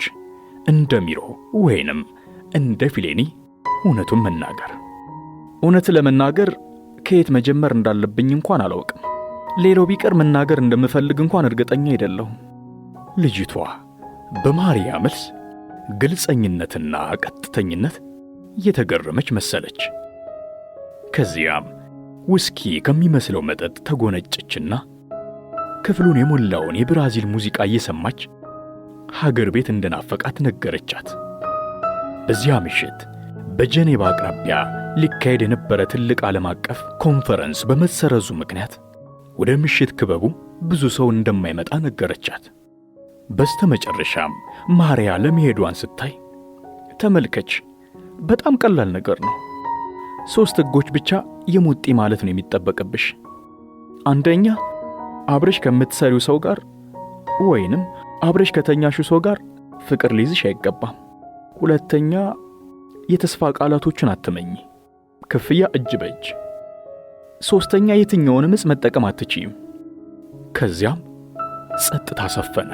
እንደ ሚሮ ወይንም እንደ ፊሌኒ እውነቱን መናገር። እውነት ለመናገር ከየት መጀመር እንዳለብኝ እንኳን አላውቅም። ሌላው ቢቀር መናገር እንደምፈልግ እንኳን እርግጠኛ አይደለሁም። ልጅቷ በማሪያ መልስ ግልጸኝነትና ቀጥተኝነት እየተገረመች መሰለች። ከዚያም ውስኪ ከሚመስለው መጠጥ ተጎነጨችና ክፍሉን የሞላውን የብራዚል ሙዚቃ እየሰማች ሀገር ቤት እንደናፈቃት ነገረቻት። በዚያ ምሽት በጄኔቫ አቅራቢያ ሊካሄድ የነበረ ትልቅ ዓለም አቀፍ ኮንፈረንስ በመሰረዙ ምክንያት ወደ ምሽት ክበቡ ብዙ ሰው እንደማይመጣ ነገረቻት። በስተመጨረሻም ማሪያ ለመሄዷን ስታይ ተመልከች፣ በጣም ቀላል ነገር ነው። 3 ሕጎች ብቻ የሙጢ ማለት ነው የሚጠበቅብሽ። አንደኛ አብረሽ ከምትሰሪው ሰው ጋር ወይንም አብረሽ ከተኛሹ ሰው ጋር ፍቅር ሊይዝሽ አይገባም። ሁለተኛ የተስፋ ቃላቶችን አትመኝ፣ ክፍያ እጅ በእጅ። ሶስተኛ የትኛውንም ዕፅ መጠቀም አትችይም። ከዚያም ጸጥታ ሰፈነ።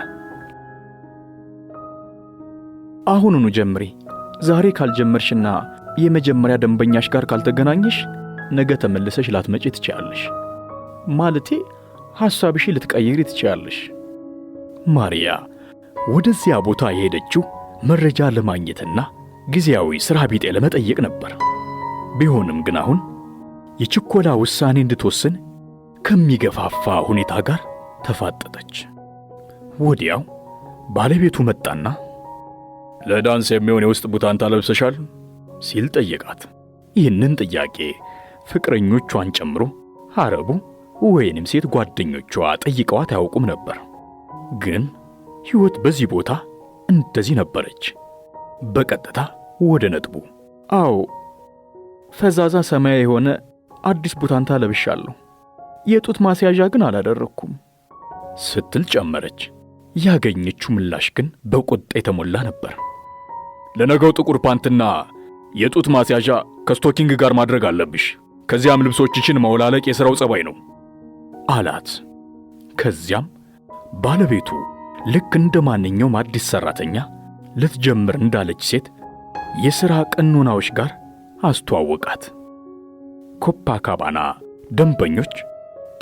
አሁኑኑ ጀምሪ። ዛሬ ካልጀመርሽና የመጀመሪያ ደንበኛሽ ጋር ካልተገናኘሽ ነገ ተመልሰሽ ላትመጪ ትችያለሽ። ማለቴ ሐሳብሽ ልትቀይሪ ትችያለሽ። ማሪያ ወደዚያ ቦታ የሄደችው መረጃ ለማግኘትና ጊዜያዊ ሥራ ቢጤ ለመጠየቅ ነበር። ቢሆንም ግን አሁን የችኮላ ውሳኔ እንድትወስን ከሚገፋፋ ሁኔታ ጋር ተፋጠጠች። ወዲያው ባለቤቱ መጣና ለዳንስ የሚሆን የውስጥ ቡታንታ ለብሰሻል ሲል ጠየቃት። ይህንን ጥያቄ ፍቅረኞቿን ጨምሮ አረቡ ወይንም ሴት ጓደኞቿ ጠይቀዋት አያውቁም ነበር። ግን ሕይወት በዚህ ቦታ እንደዚህ ነበረች። በቀጥታ ወደ ነጥቡ አዎ፣ ፈዛዛ ሰማያዊ የሆነ አዲስ ቡታንታ ለብሻለሁ፣ የጡት ማስያዣ ግን አላደረኩም ስትል ጨመረች። ያገኘችው ምላሽ ግን በቁጣ የተሞላ ነበር። ለነገው ጥቁር ፓንትና የጡት ማስያዣ ከስቶኪንግ ጋር ማድረግ አለብሽ፣ ከዚያም ልብሶችሽን ማውላለቅ የሥራው ጸባይ ነው አላት። ከዚያም ባለቤቱ ልክ እንደ ማንኛውም አዲስ ሰራተኛ ልትጀምር እንዳለች ሴት የሥራ ቀኖናዎች ጋር አስተዋወቃት። ኮፓካባና ደንበኞች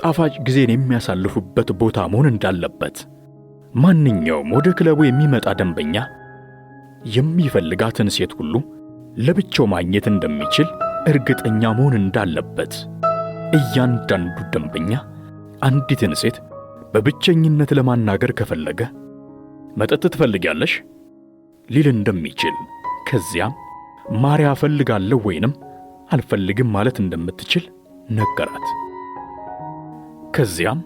ጣፋጭ ጊዜን የሚያሳልፉበት ቦታ መሆን እንዳለበት፣ ማንኛውም ወደ ክለቡ የሚመጣ ደንበኛ የሚፈልጋትን ሴት ሁሉ ለብቻው ማግኘት እንደሚችል እርግጠኛ መሆን እንዳለበት፣ እያንዳንዱ ደንበኛ አንዲትን ሴት በብቸኝነት ለማናገር ከፈለገ መጠጥ ትፈልጊያለሽ ሊል እንደሚችል፣ ከዚያም ማርያ እፈልጋለሁ ወይንም አልፈልግም ማለት እንደምትችል ነገራት። ከዚያም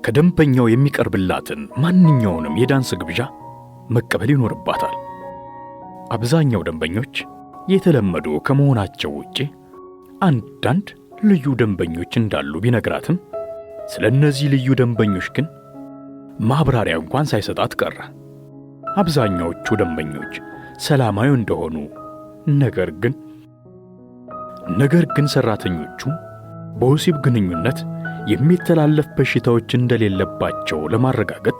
ከደንበኛው የሚቀርብላትን ማንኛውንም የዳንስ ግብዣ መቀበል ይኖርባታል። አብዛኛው ደንበኞች የተለመዱ ከመሆናቸው ውጪ አንዳንድ ልዩ ደንበኞች እንዳሉ ቢነግራትም ስለ እነዚህ ልዩ ደንበኞች ግን ማብራሪያ እንኳን ሳይሰጣት ቀረ። አብዛኛዎቹ ደንበኞች ሰላማዊ እንደሆኑ፣ ነገር ግን ሰራተኞቹ በወሲብ ግንኙነት የሚተላለፍ በሽታዎች እንደሌለባቸው ለማረጋገጥ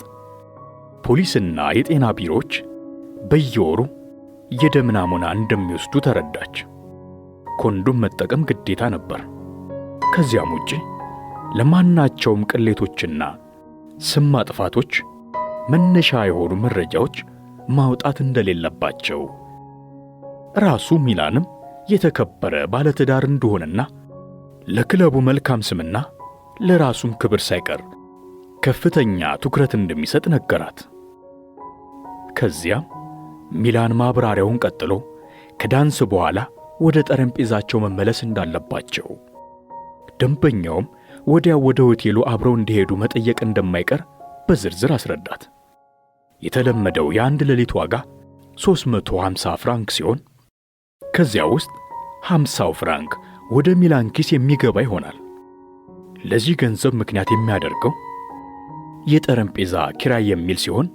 ፖሊስና የጤና ቢሮዎች በየወሩ የደም ናሙና እንደሚወስዱ ተረዳች። ኮንዶም መጠቀም ግዴታ ነበር። ከዚያም ውጪ ለማናቸውም ቅሌቶችና ስም ማጥፋቶች መነሻ የሆኑ መረጃዎች ማውጣት እንደሌለባቸው፣ ራሱ ሚላንም የተከበረ ባለትዳር እንደሆነና ለክለቡ መልካም ስምና ለራሱም ክብር ሳይቀር ከፍተኛ ትኩረት እንደሚሰጥ ነገራት። ከዚያም ሚላን ማብራሪያውን ቀጥሎ ከዳንስ በኋላ ወደ ጠረጴዛቸው መመለስ እንዳለባቸው፣ ደንበኛውም ወዲያው ወደ ሆቴሉ አብረው እንዲሄዱ መጠየቅ እንደማይቀር በዝርዝር አስረዳት። የተለመደው የአንድ ሌሊት ዋጋ 350 ፍራንክ ሲሆን ከዚያ ውስጥ 50 ፍራንክ ወደ ሚላን ኪስ የሚገባ ይሆናል። ለዚህ ገንዘብ ምክንያት የሚያደርገው የጠረጴዛ ኪራይ የሚል ሲሆን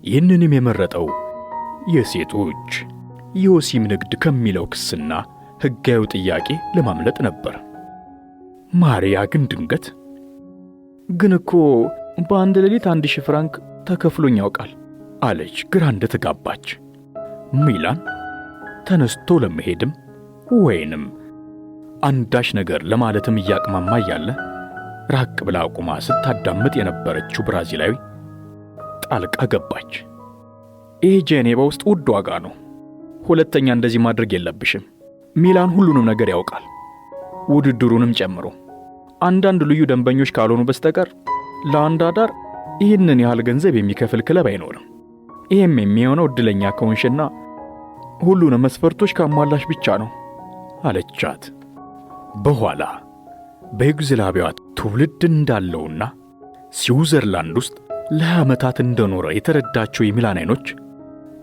ይህንንም የመረጠው የሴቶች የወሲብ ንግድ ከሚለው ክስና ሕጋዊ ጥያቄ ለማምለጥ ነበር። ማርያ ግን ድንገት ግን እኮ በአንድ ሌሊት 1000 ፍራንክ ተከፍሎኝ ያውቃል አለች፣ ግራ እንደተጋባች። ሚላን ተነስቶ ለመሄድም ወይንም አንዳች ነገር ለማለትም እያቅማማ እያለ ራቅ ብላ ቆማ ስታዳምጥ የነበረችው ብራዚላዊ ጣልቃ ገባች። ይህ ጄኔቫ ውስጥ ውድ ዋጋ ነው፣ ሁለተኛ እንደዚህ ማድረግ የለብሽም። ሚላን ሁሉንም ነገር ያውቃል፣ ውድድሩንም ጨምሮ። አንዳንድ ልዩ ደንበኞች ካልሆኑ በስተቀር ለአንድ አዳር ይህንን ያህል ገንዘብ የሚከፍል ክለብ አይኖርም። ይህም የሚሆነው ዕድለኛ ከሆንሽና ሁሉንም መስፈርቶች ካሟላሽ ብቻ ነው አለቻት። በኋላ በዩጎዝላቪያ ትውልድ እንዳለውና ስዊዘርላንድ ውስጥ ለ20 ዓመታት እንደኖረ የተረዳቸው የሚላን አይኖች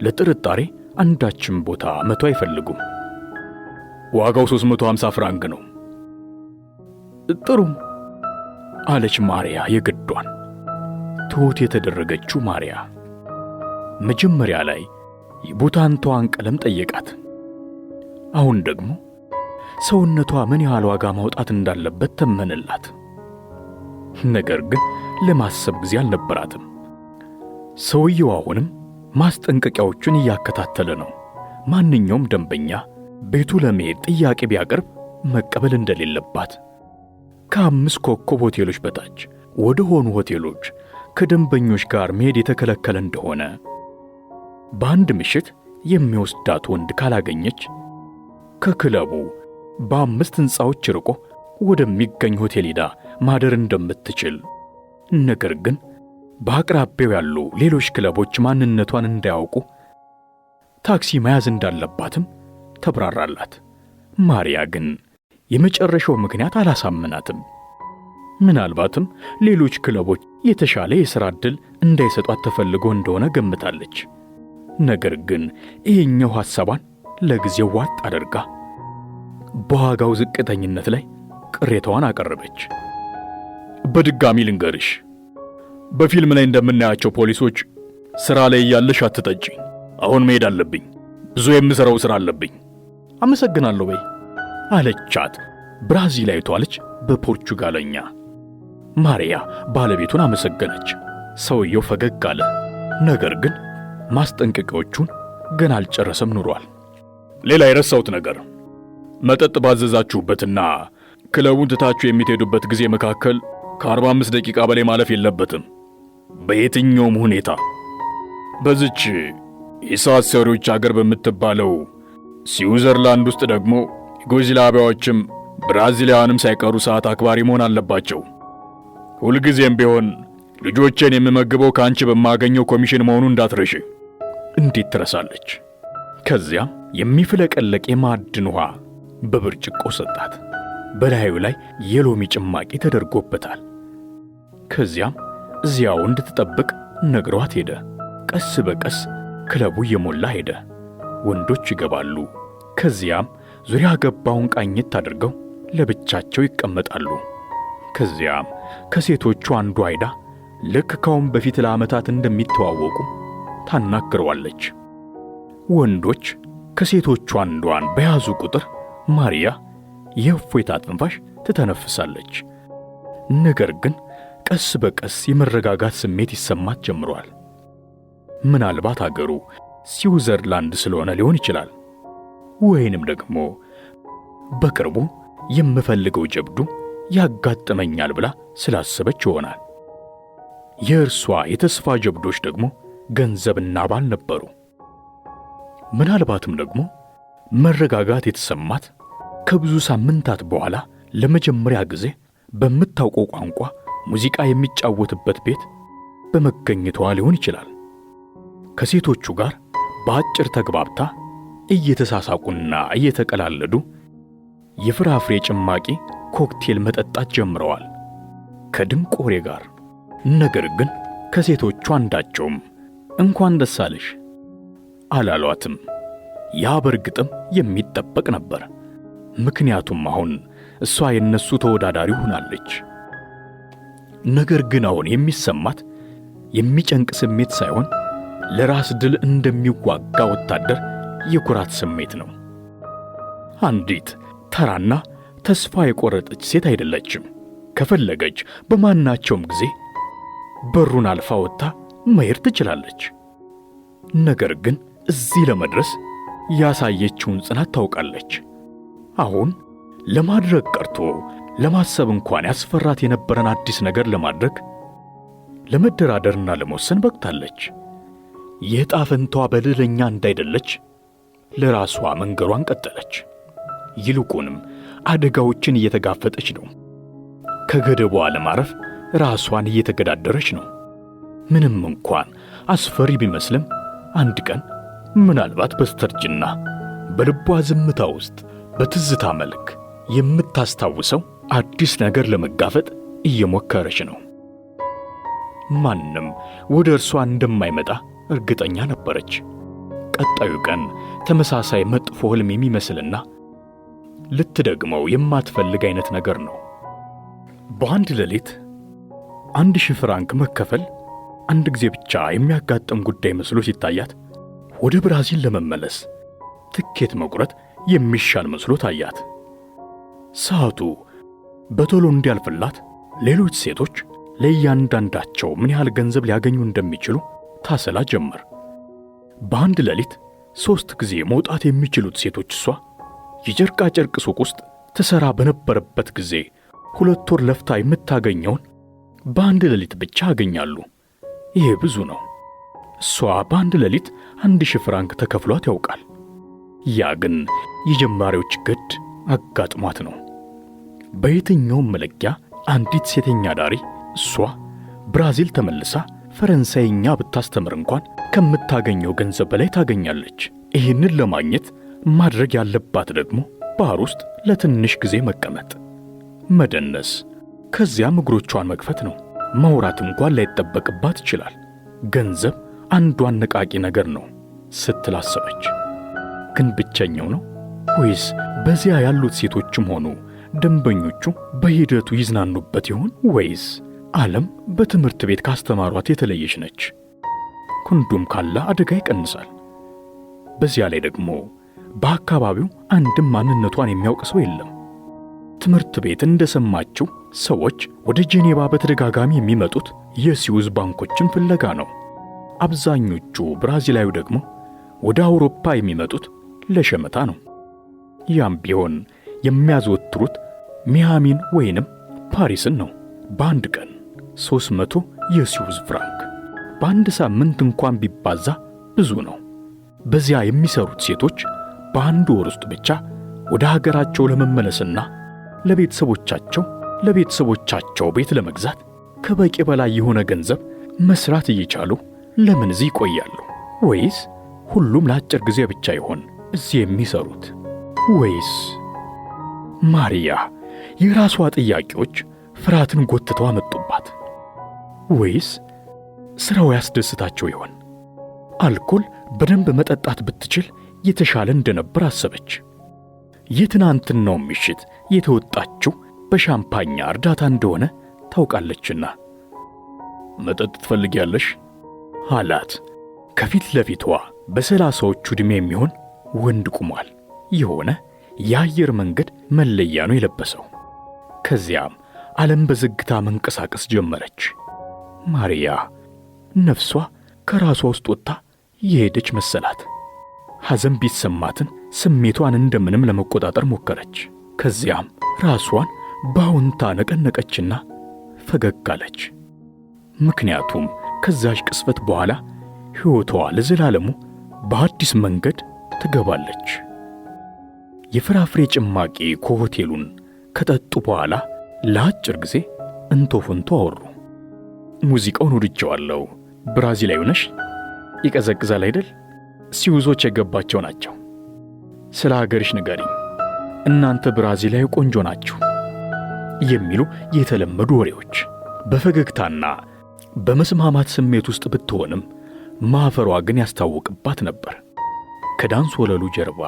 ለጥርጣሬ አንዳችም ቦታ መቶ አይፈልጉም። ዋጋው 350 ፍራንክ ነው። ጥሩ አለች ማርያ የግዷን። ትሁት የተደረገችው ማርያ መጀመሪያ ላይ የቡታንቷን ቀለም ጠየቃት። አሁን ደግሞ ሰውነቷ ምን ያህል ዋጋ ማውጣት እንዳለበት ተመነላት። ነገር ግን ለማሰብ ጊዜ አልነበራትም። ሰውየው አሁንም ማስጠንቀቂያዎቹን እያከታተለ ነው። ማንኛውም ደንበኛ ቤቱ ለመሄድ ጥያቄ ቢያቀርብ መቀበል እንደሌለባት፣ ከ5 ኮከብ ሆቴሎች በታች ወደ ሆኑ ሆቴሎች ከደንበኞች ጋር መሄድ የተከለከለ እንደሆነ፣ በአንድ ምሽት የሚወስዳት ወንድ ካላገኘች ከክለቡ በ5 ሕንፃዎች ርቆ ወደሚገኝ ሆቴል ሄዳ ማደር እንደምትችል፣ ነገር ግን በአቅራቢያው ያሉ ሌሎች ክለቦች ማንነቷን እንዳያውቁ ታክሲ መያዝ እንዳለባትም ተብራራላት። ማሪያ ግን የመጨረሻው ምክንያት አላሳመናትም። ምናልባትም ሌሎች ክለቦች የተሻለ የሥራ ዕድል እንዳይሰጧት ተፈልጎ እንደሆነ ገምታለች። ነገር ግን ይሄኛው ሐሳቧን ለጊዜው ዋጥ አድርጋ በዋጋው ዝቅተኝነት ላይ ቅሬታዋን አቀረበች። በድጋሚ ልንገርሽ፣ በፊልም ላይ እንደምናያቸው ፖሊሶች ሥራ ላይ እያለሽ አትጠጪ። አሁን መሄድ አለብኝ፣ ብዙ የምሠራው ሥራ አለብኝ። አመሰግናለሁ በይ አለቻት ብራዚላዊቷ ልጅ በፖርቹጋለኛ። ማሪያ ባለቤቱን አመሰገነች። ሰውየው ፈገግ አለ። ነገር ግን ማስጠንቀቂያዎቹን ገና አልጨረሰም ኑሯል። ሌላ የረሳሁት ነገር፣ መጠጥ ባዘዛችሁበትና ክለቡን ትታችሁ የምትሄዱበት ጊዜ መካከል ከ45 ደቂቃ በላይ ማለፍ የለበትም በየትኛውም ሁኔታ። በዚች የሰዓት ሰሪዎች አገር በምትባለው ስዊዘርላንድ ውስጥ ደግሞ ዩጎዝላቪያዎችም ብራዚላውያንም ሳይቀሩ ሰዓት አክባሪ መሆን አለባቸው። ሁልጊዜም ቢሆን ልጆቼን የምመግበው ከአንቺ በማገኘው ኮሚሽን መሆኑን እንዳትረሺ። እንዴት ትረሳለች? ከዚያም የሚፍለቀለቅ የማዕድን ውሃ በብርጭቆ ሰጣት። በላዩ ላይ የሎሚ ጭማቂ ተደርጎበታል። ከዚያም እዚያው እንድትጠብቅ ነግሯት ሄደ። ቀስ በቀስ ክለቡ እየሞላ ሄደ። ወንዶች ይገባሉ። ከዚያም ዙሪያ ገባውን ቃኘት አድርገው ለብቻቸው ይቀመጣሉ። ከዚያም ከሴቶቹ አንዷ አይዳ ልክ ካሁን በፊት ለዓመታት እንደሚተዋወቁ ታናግረዋለች። ወንዶች ከሴቶቹ አንዷን በያዙ ቁጥር ማሪያ የእፎይታ ትንፋሽ ትተነፍሳለች። ነገር ግን ቀስ በቀስ የመረጋጋት ስሜት ይሰማት ጀምሯል። ምናልባት አገሩ ስዊዘርላንድ ስለሆነ ሊሆን ይችላል። ወይንም ደግሞ በቅርቡ የምፈልገው ጀብዱ ያጋጥመኛል ብላ ስላሰበች ይሆናል። የእርሷ የተስፋ ጀብዶች ደግሞ ገንዘብና ባል ነበሩ። ምናልባትም ደግሞ መረጋጋት የተሰማት ከብዙ ሳምንታት በኋላ ለመጀመሪያ ጊዜ በምታውቀው ቋንቋ ሙዚቃ የሚጫወትበት ቤት በመገኘቷ ሊሆን ይችላል። ከሴቶቹ ጋር በአጭር ተግባብታ እየተሳሳቁና እየተቀላለዱ የፍራፍሬ ጭማቂ ኮክቴል መጠጣት ጀምረዋል ከድንቅ ወሬ ጋር። ነገር ግን ከሴቶቹ አንዳቸውም እንኳን ደስ አለሽ አላሏትም። ያ በርግጥም የሚጠበቅ ነበር። ምክንያቱም አሁን እሷ የነሱ ተወዳዳሪ ሆናለች። ነገር ግን አሁን የሚሰማት የሚጨንቅ ስሜት ሳይሆን ለራስ ድል እንደሚዋጋ ወታደር የኩራት ስሜት ነው። አንዲት ተራና ተስፋ የቆረጠች ሴት አይደለችም። ከፈለገች በማናቸውም ጊዜ በሩን አልፋ ወጥታ መሄድ ትችላለች። ነገር ግን እዚህ ለመድረስ ያሳየችውን ጽናት ታውቃለች። አሁን ለማድረግ ቀርቶ ለማሰብ እንኳን ያስፈራት የነበረን አዲስ ነገር ለማድረግ ለመደራደርና ለመወሰን በቅታለች። የዕጣ ፈንታዋ በደለኛ እንዳይደለች ለራሷ መንገሯን ቀጠለች። ይልቁንም አደጋዎችን እየተጋፈጠች ነው። ከገደቧ ለማረፍ ራሷን እየተገዳደረች ነው። ምንም እንኳን አስፈሪ ቢመስልም አንድ ቀን ምናልባት በስተርጅና በልቧ ዝምታ ውስጥ በትዝታ መልክ የምታስታውሰው አዲስ ነገር ለመጋፈጥ እየሞከረች ነው። ማንም ወደ እርሷ እንደማይመጣ እርግጠኛ ነበረች። ቀጣዩ ቀን ተመሳሳይ መጥፎ ሕልም የሚመስልና ልትደግመው የማትፈልግ አይነት ነገር ነው። በአንድ ሌሊት 1000 ፍራንክ መከፈል አንድ ጊዜ ብቻ የሚያጋጥም ጉዳይ መስሎ ሲታያት ወደ ብራዚል ለመመለስ ትኬት መቁረጥ የሚሻል መስሎ ታያት። ሰዓቱ በቶሎ እንዲያልፍላት ሌሎች ሴቶች ለእያንዳንዳቸው ምን ያህል ገንዘብ ሊያገኙ እንደሚችሉ ታሰላ ጀመር። በአንድ ሌሊት 3 ጊዜ መውጣት የሚችሉት ሴቶች እሷ የጨርቃ ጨርቅ ሱቅ ውስጥ ትሰራ በነበረበት ጊዜ 2 ወር ለፍታ የምታገኘውን በአንድ ሌሊት ብቻ ያገኛሉ። ይሄ ብዙ ነው። እሷ በአንድ ሌሊት 1000 ፍራንክ ተከፍሏት ያውቃል። ያ ግን የጀማሪዎች ገድ አጋጥሟት ነው። በየትኛውም መለኪያ አንዲት ሴተኛ ዳሪ እሷ ብራዚል ተመልሳ ፈረንሳይኛ ብታስተምር እንኳን ከምታገኘው ገንዘብ በላይ ታገኛለች። ይህንን ለማግኘት ማድረግ ያለባት ደግሞ ባህር ውስጥ ለትንሽ ጊዜ መቀመጥ፣ መደነስ፣ ከዚያም እግሮቿን መክፈት ነው። ማውራት እንኳን ላይጠበቅባት ይችላል። ገንዘብ አንዱ አነቃቂ ነገር ነው ስትል አሰበች። ግን ብቸኛው ነው ወይስ በዚያ ያሉት ሴቶችም ሆኑ ደንበኞቹ በሂደቱ ይዝናኑበት ይሆን? ወይስ ዓለም በትምህርት ቤት ካስተማሯት የተለየች ነች? ኮንዶም ካለ አደጋ ይቀንሳል። በዚያ ላይ ደግሞ በአካባቢው አንድም ማንነቷን የሚያውቅ ሰው የለም። ትምህርት ቤት እንደሰማችው ሰዎች ወደ ጄኔቫ በተደጋጋሚ የሚመጡት የስዊዝ ባንኮችን ፍለጋ ነው። አብዛኞቹ ብራዚላዊ ደግሞ ወደ አውሮፓ የሚመጡት ለሸመታ ነው። ያም ቢሆን የሚያዘወትሩት ሚያሚን ወይንም ፓሪስን ነው። በአንድ ቀን 300 የስዊዝ ፍራንክ በአንድ ሳምንት እንኳን ቢባዛ ብዙ ነው። በዚያ የሚሰሩት ሴቶች በአንድ ወር ውስጥ ብቻ ወደ ሀገራቸው ለመመለስና ለቤተሰቦቻቸው ቤት ለመግዛት ከበቂ በላይ የሆነ ገንዘብ መስራት እየቻሉ ለምን እዚህ ይቆያሉ? ወይስ ሁሉም ለአጭር ጊዜ ብቻ ይሆን እዚህ የሚሰሩት? ወይስ ማሪያ የራሷ ጥያቄዎች ፍርሃትን ጎትተው አመጡባት? ወይስ ስራው ያስደስታቸው ይሆን? አልኮል በደንብ መጠጣት ብትችል የተሻለ እንደነበር አሰበች። የትናንትናው ምሽት የተወጣችው በሻምፓኛ እርዳታ እንደሆነ ታውቃለችና። መጠጥ ትፈልጊያለሽ? አላት። ከፊት ለፊቷ በሰላሳዎቹ ዕድሜ የሚሆን ወንድ ቁሟል። የሆነ የአየር መንገድ መለያ ነው የለበሰው። ከዚያም ዓለም በዝግታ መንቀሳቀስ ጀመረች። ማሪያ ነፍሷ ከራሷ ውስጥ ወጥታ የሄደች መሰላት። ሐዘን ቢሰማትን ስሜቷን እንደምንም ለመቆጣጠር ሞከረች። ከዚያም ራሷን በአዎንታ ነቀነቀችና ፈገግ አለች። ምክንያቱም ከዛች ቅስፈት በኋላ ሕይወቷ ለዘላለሙ በአዲስ መንገድ ትገባለች። የፍራፍሬ ጭማቂ ከሆቴሉን ከጠጡ በኋላ ለአጭር ጊዜ እንቶፍንቶ አወሩ። ሙዚቃውን ወድጄዋለሁ። ብራዚላዊ ነሽ? ይቀዘቅዛል አይደል? ስዊዞች የገባቸው ናቸው። ስለ ሀገርሽ ንገሪኝ። እናንተ ብራዚላዊ ቆንጆ ናችሁ የሚሉ የተለመዱ ወሬዎች። በፈገግታና በመስማማት ስሜት ውስጥ ብትሆንም ማፈሯ ግን ያስታውቅባት ነበር። ከዳንስ ወለሉ ጀርባ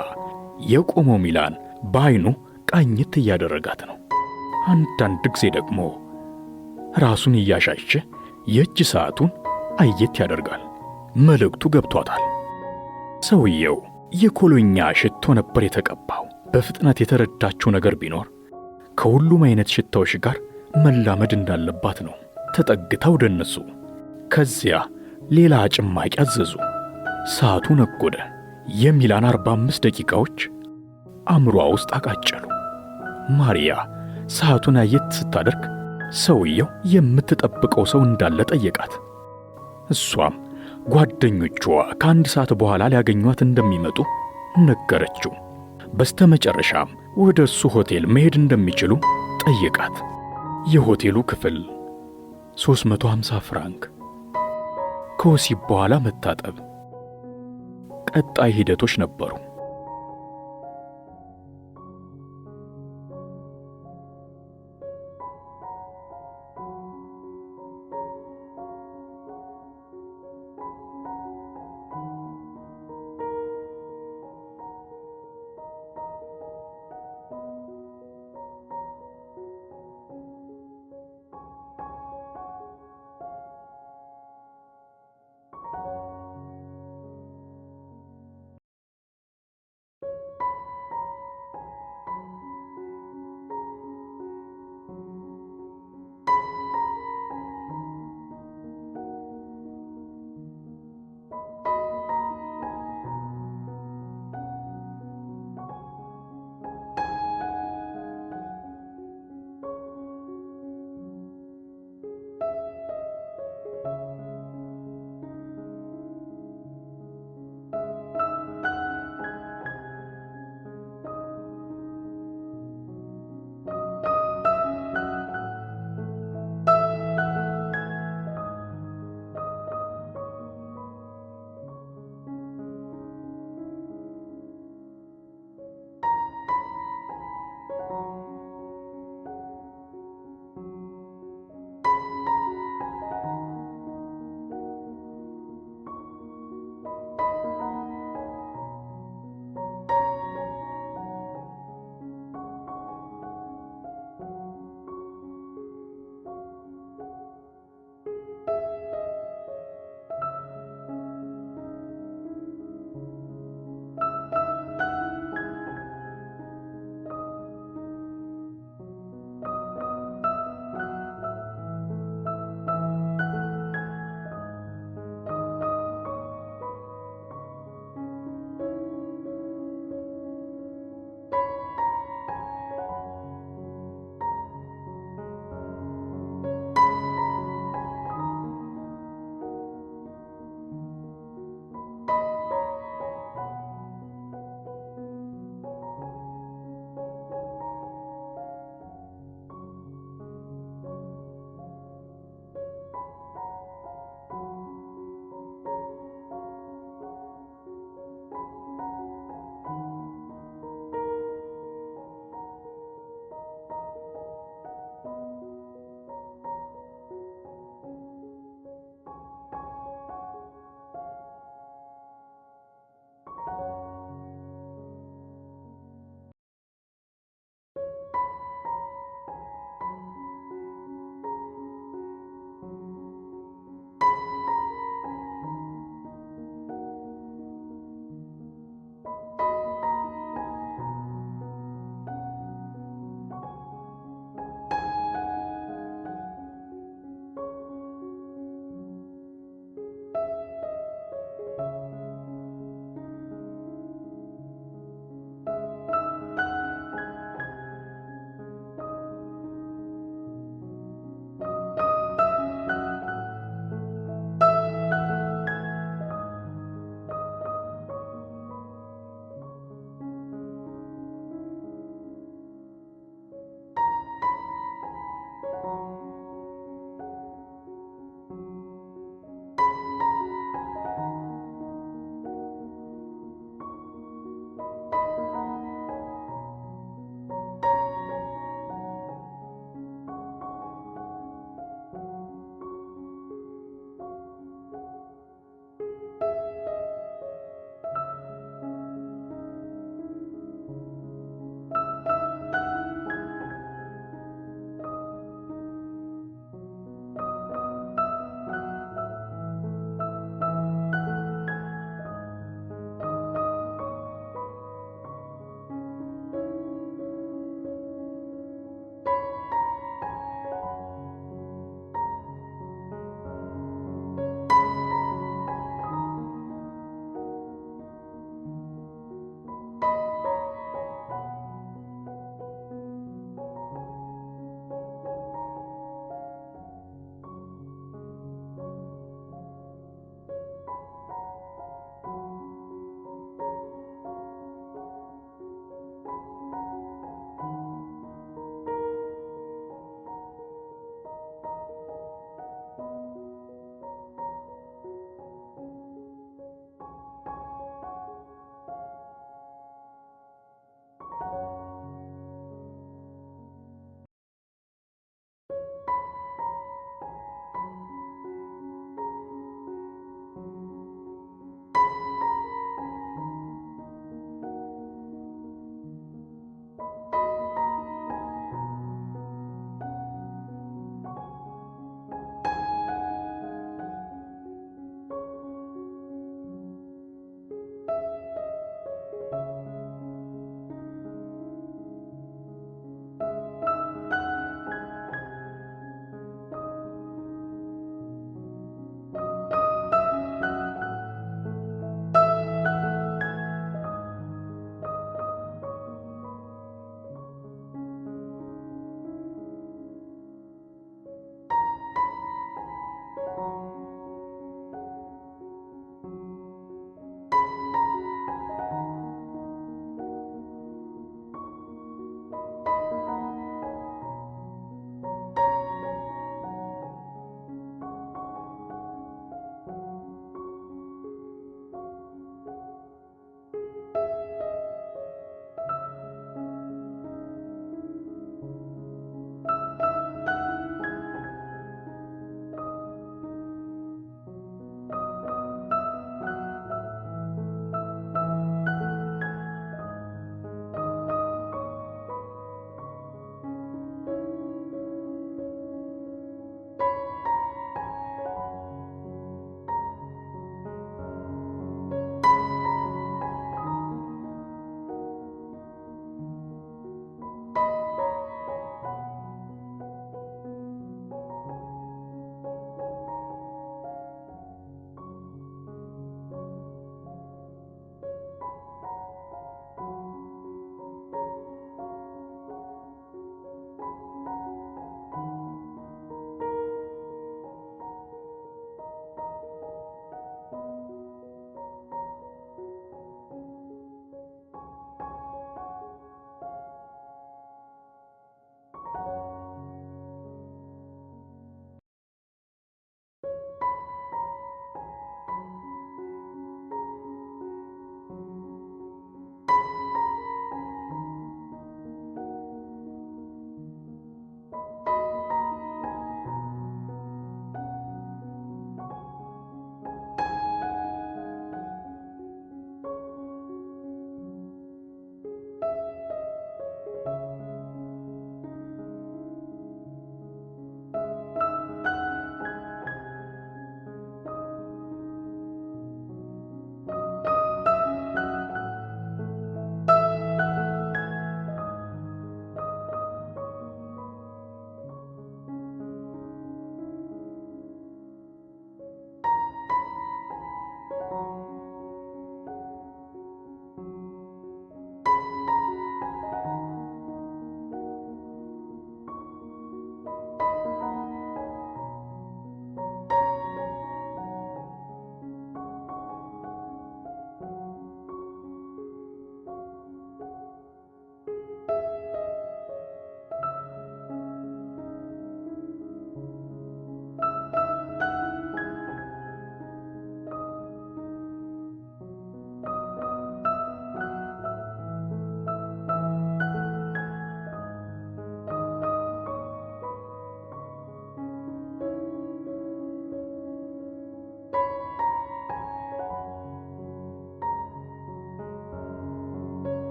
የቆመው ሚላን በዓይኑ ቃኝት እያደረጋት ነው። አንዳንድ ጊዜ ደግሞ ራሱን እያሻሸ የእጅ ሰዓቱን አየት ያደርጋል። መልእክቱ ገብቷታል። ሰውየው የኮሎኛ ሽቶ ነበር የተቀባው። በፍጥነት የተረዳችው ነገር ቢኖር ከሁሉም አይነት ሽታዎች ጋር መላመድ እንዳለባት ነው። ተጠግተው ደነሱ። ከዚያ ሌላ ጭማቂ አዘዙ። ሰዓቱ ነጎደ። የሚላን 45 ደቂቃዎች አእምሯ ውስጥ አቃጨሉ። ማሪያ ሰዓቱን አየት ስታደርግ ሰውየው የምትጠብቀው ሰው እንዳለ ጠየቃት። እሷም ጓደኞቿ ከአንድ ሰዓት በኋላ ሊያገኟት እንደሚመጡ ነገረችው። በስተመጨረሻም ወደ እሱ ሆቴል መሄድ እንደሚችሉ ጠየቃት። የሆቴሉ ክፍል 350 ፍራንክ፣ ከወሲብ በኋላ መታጠብ፣ ቀጣይ ሂደቶች ነበሩ።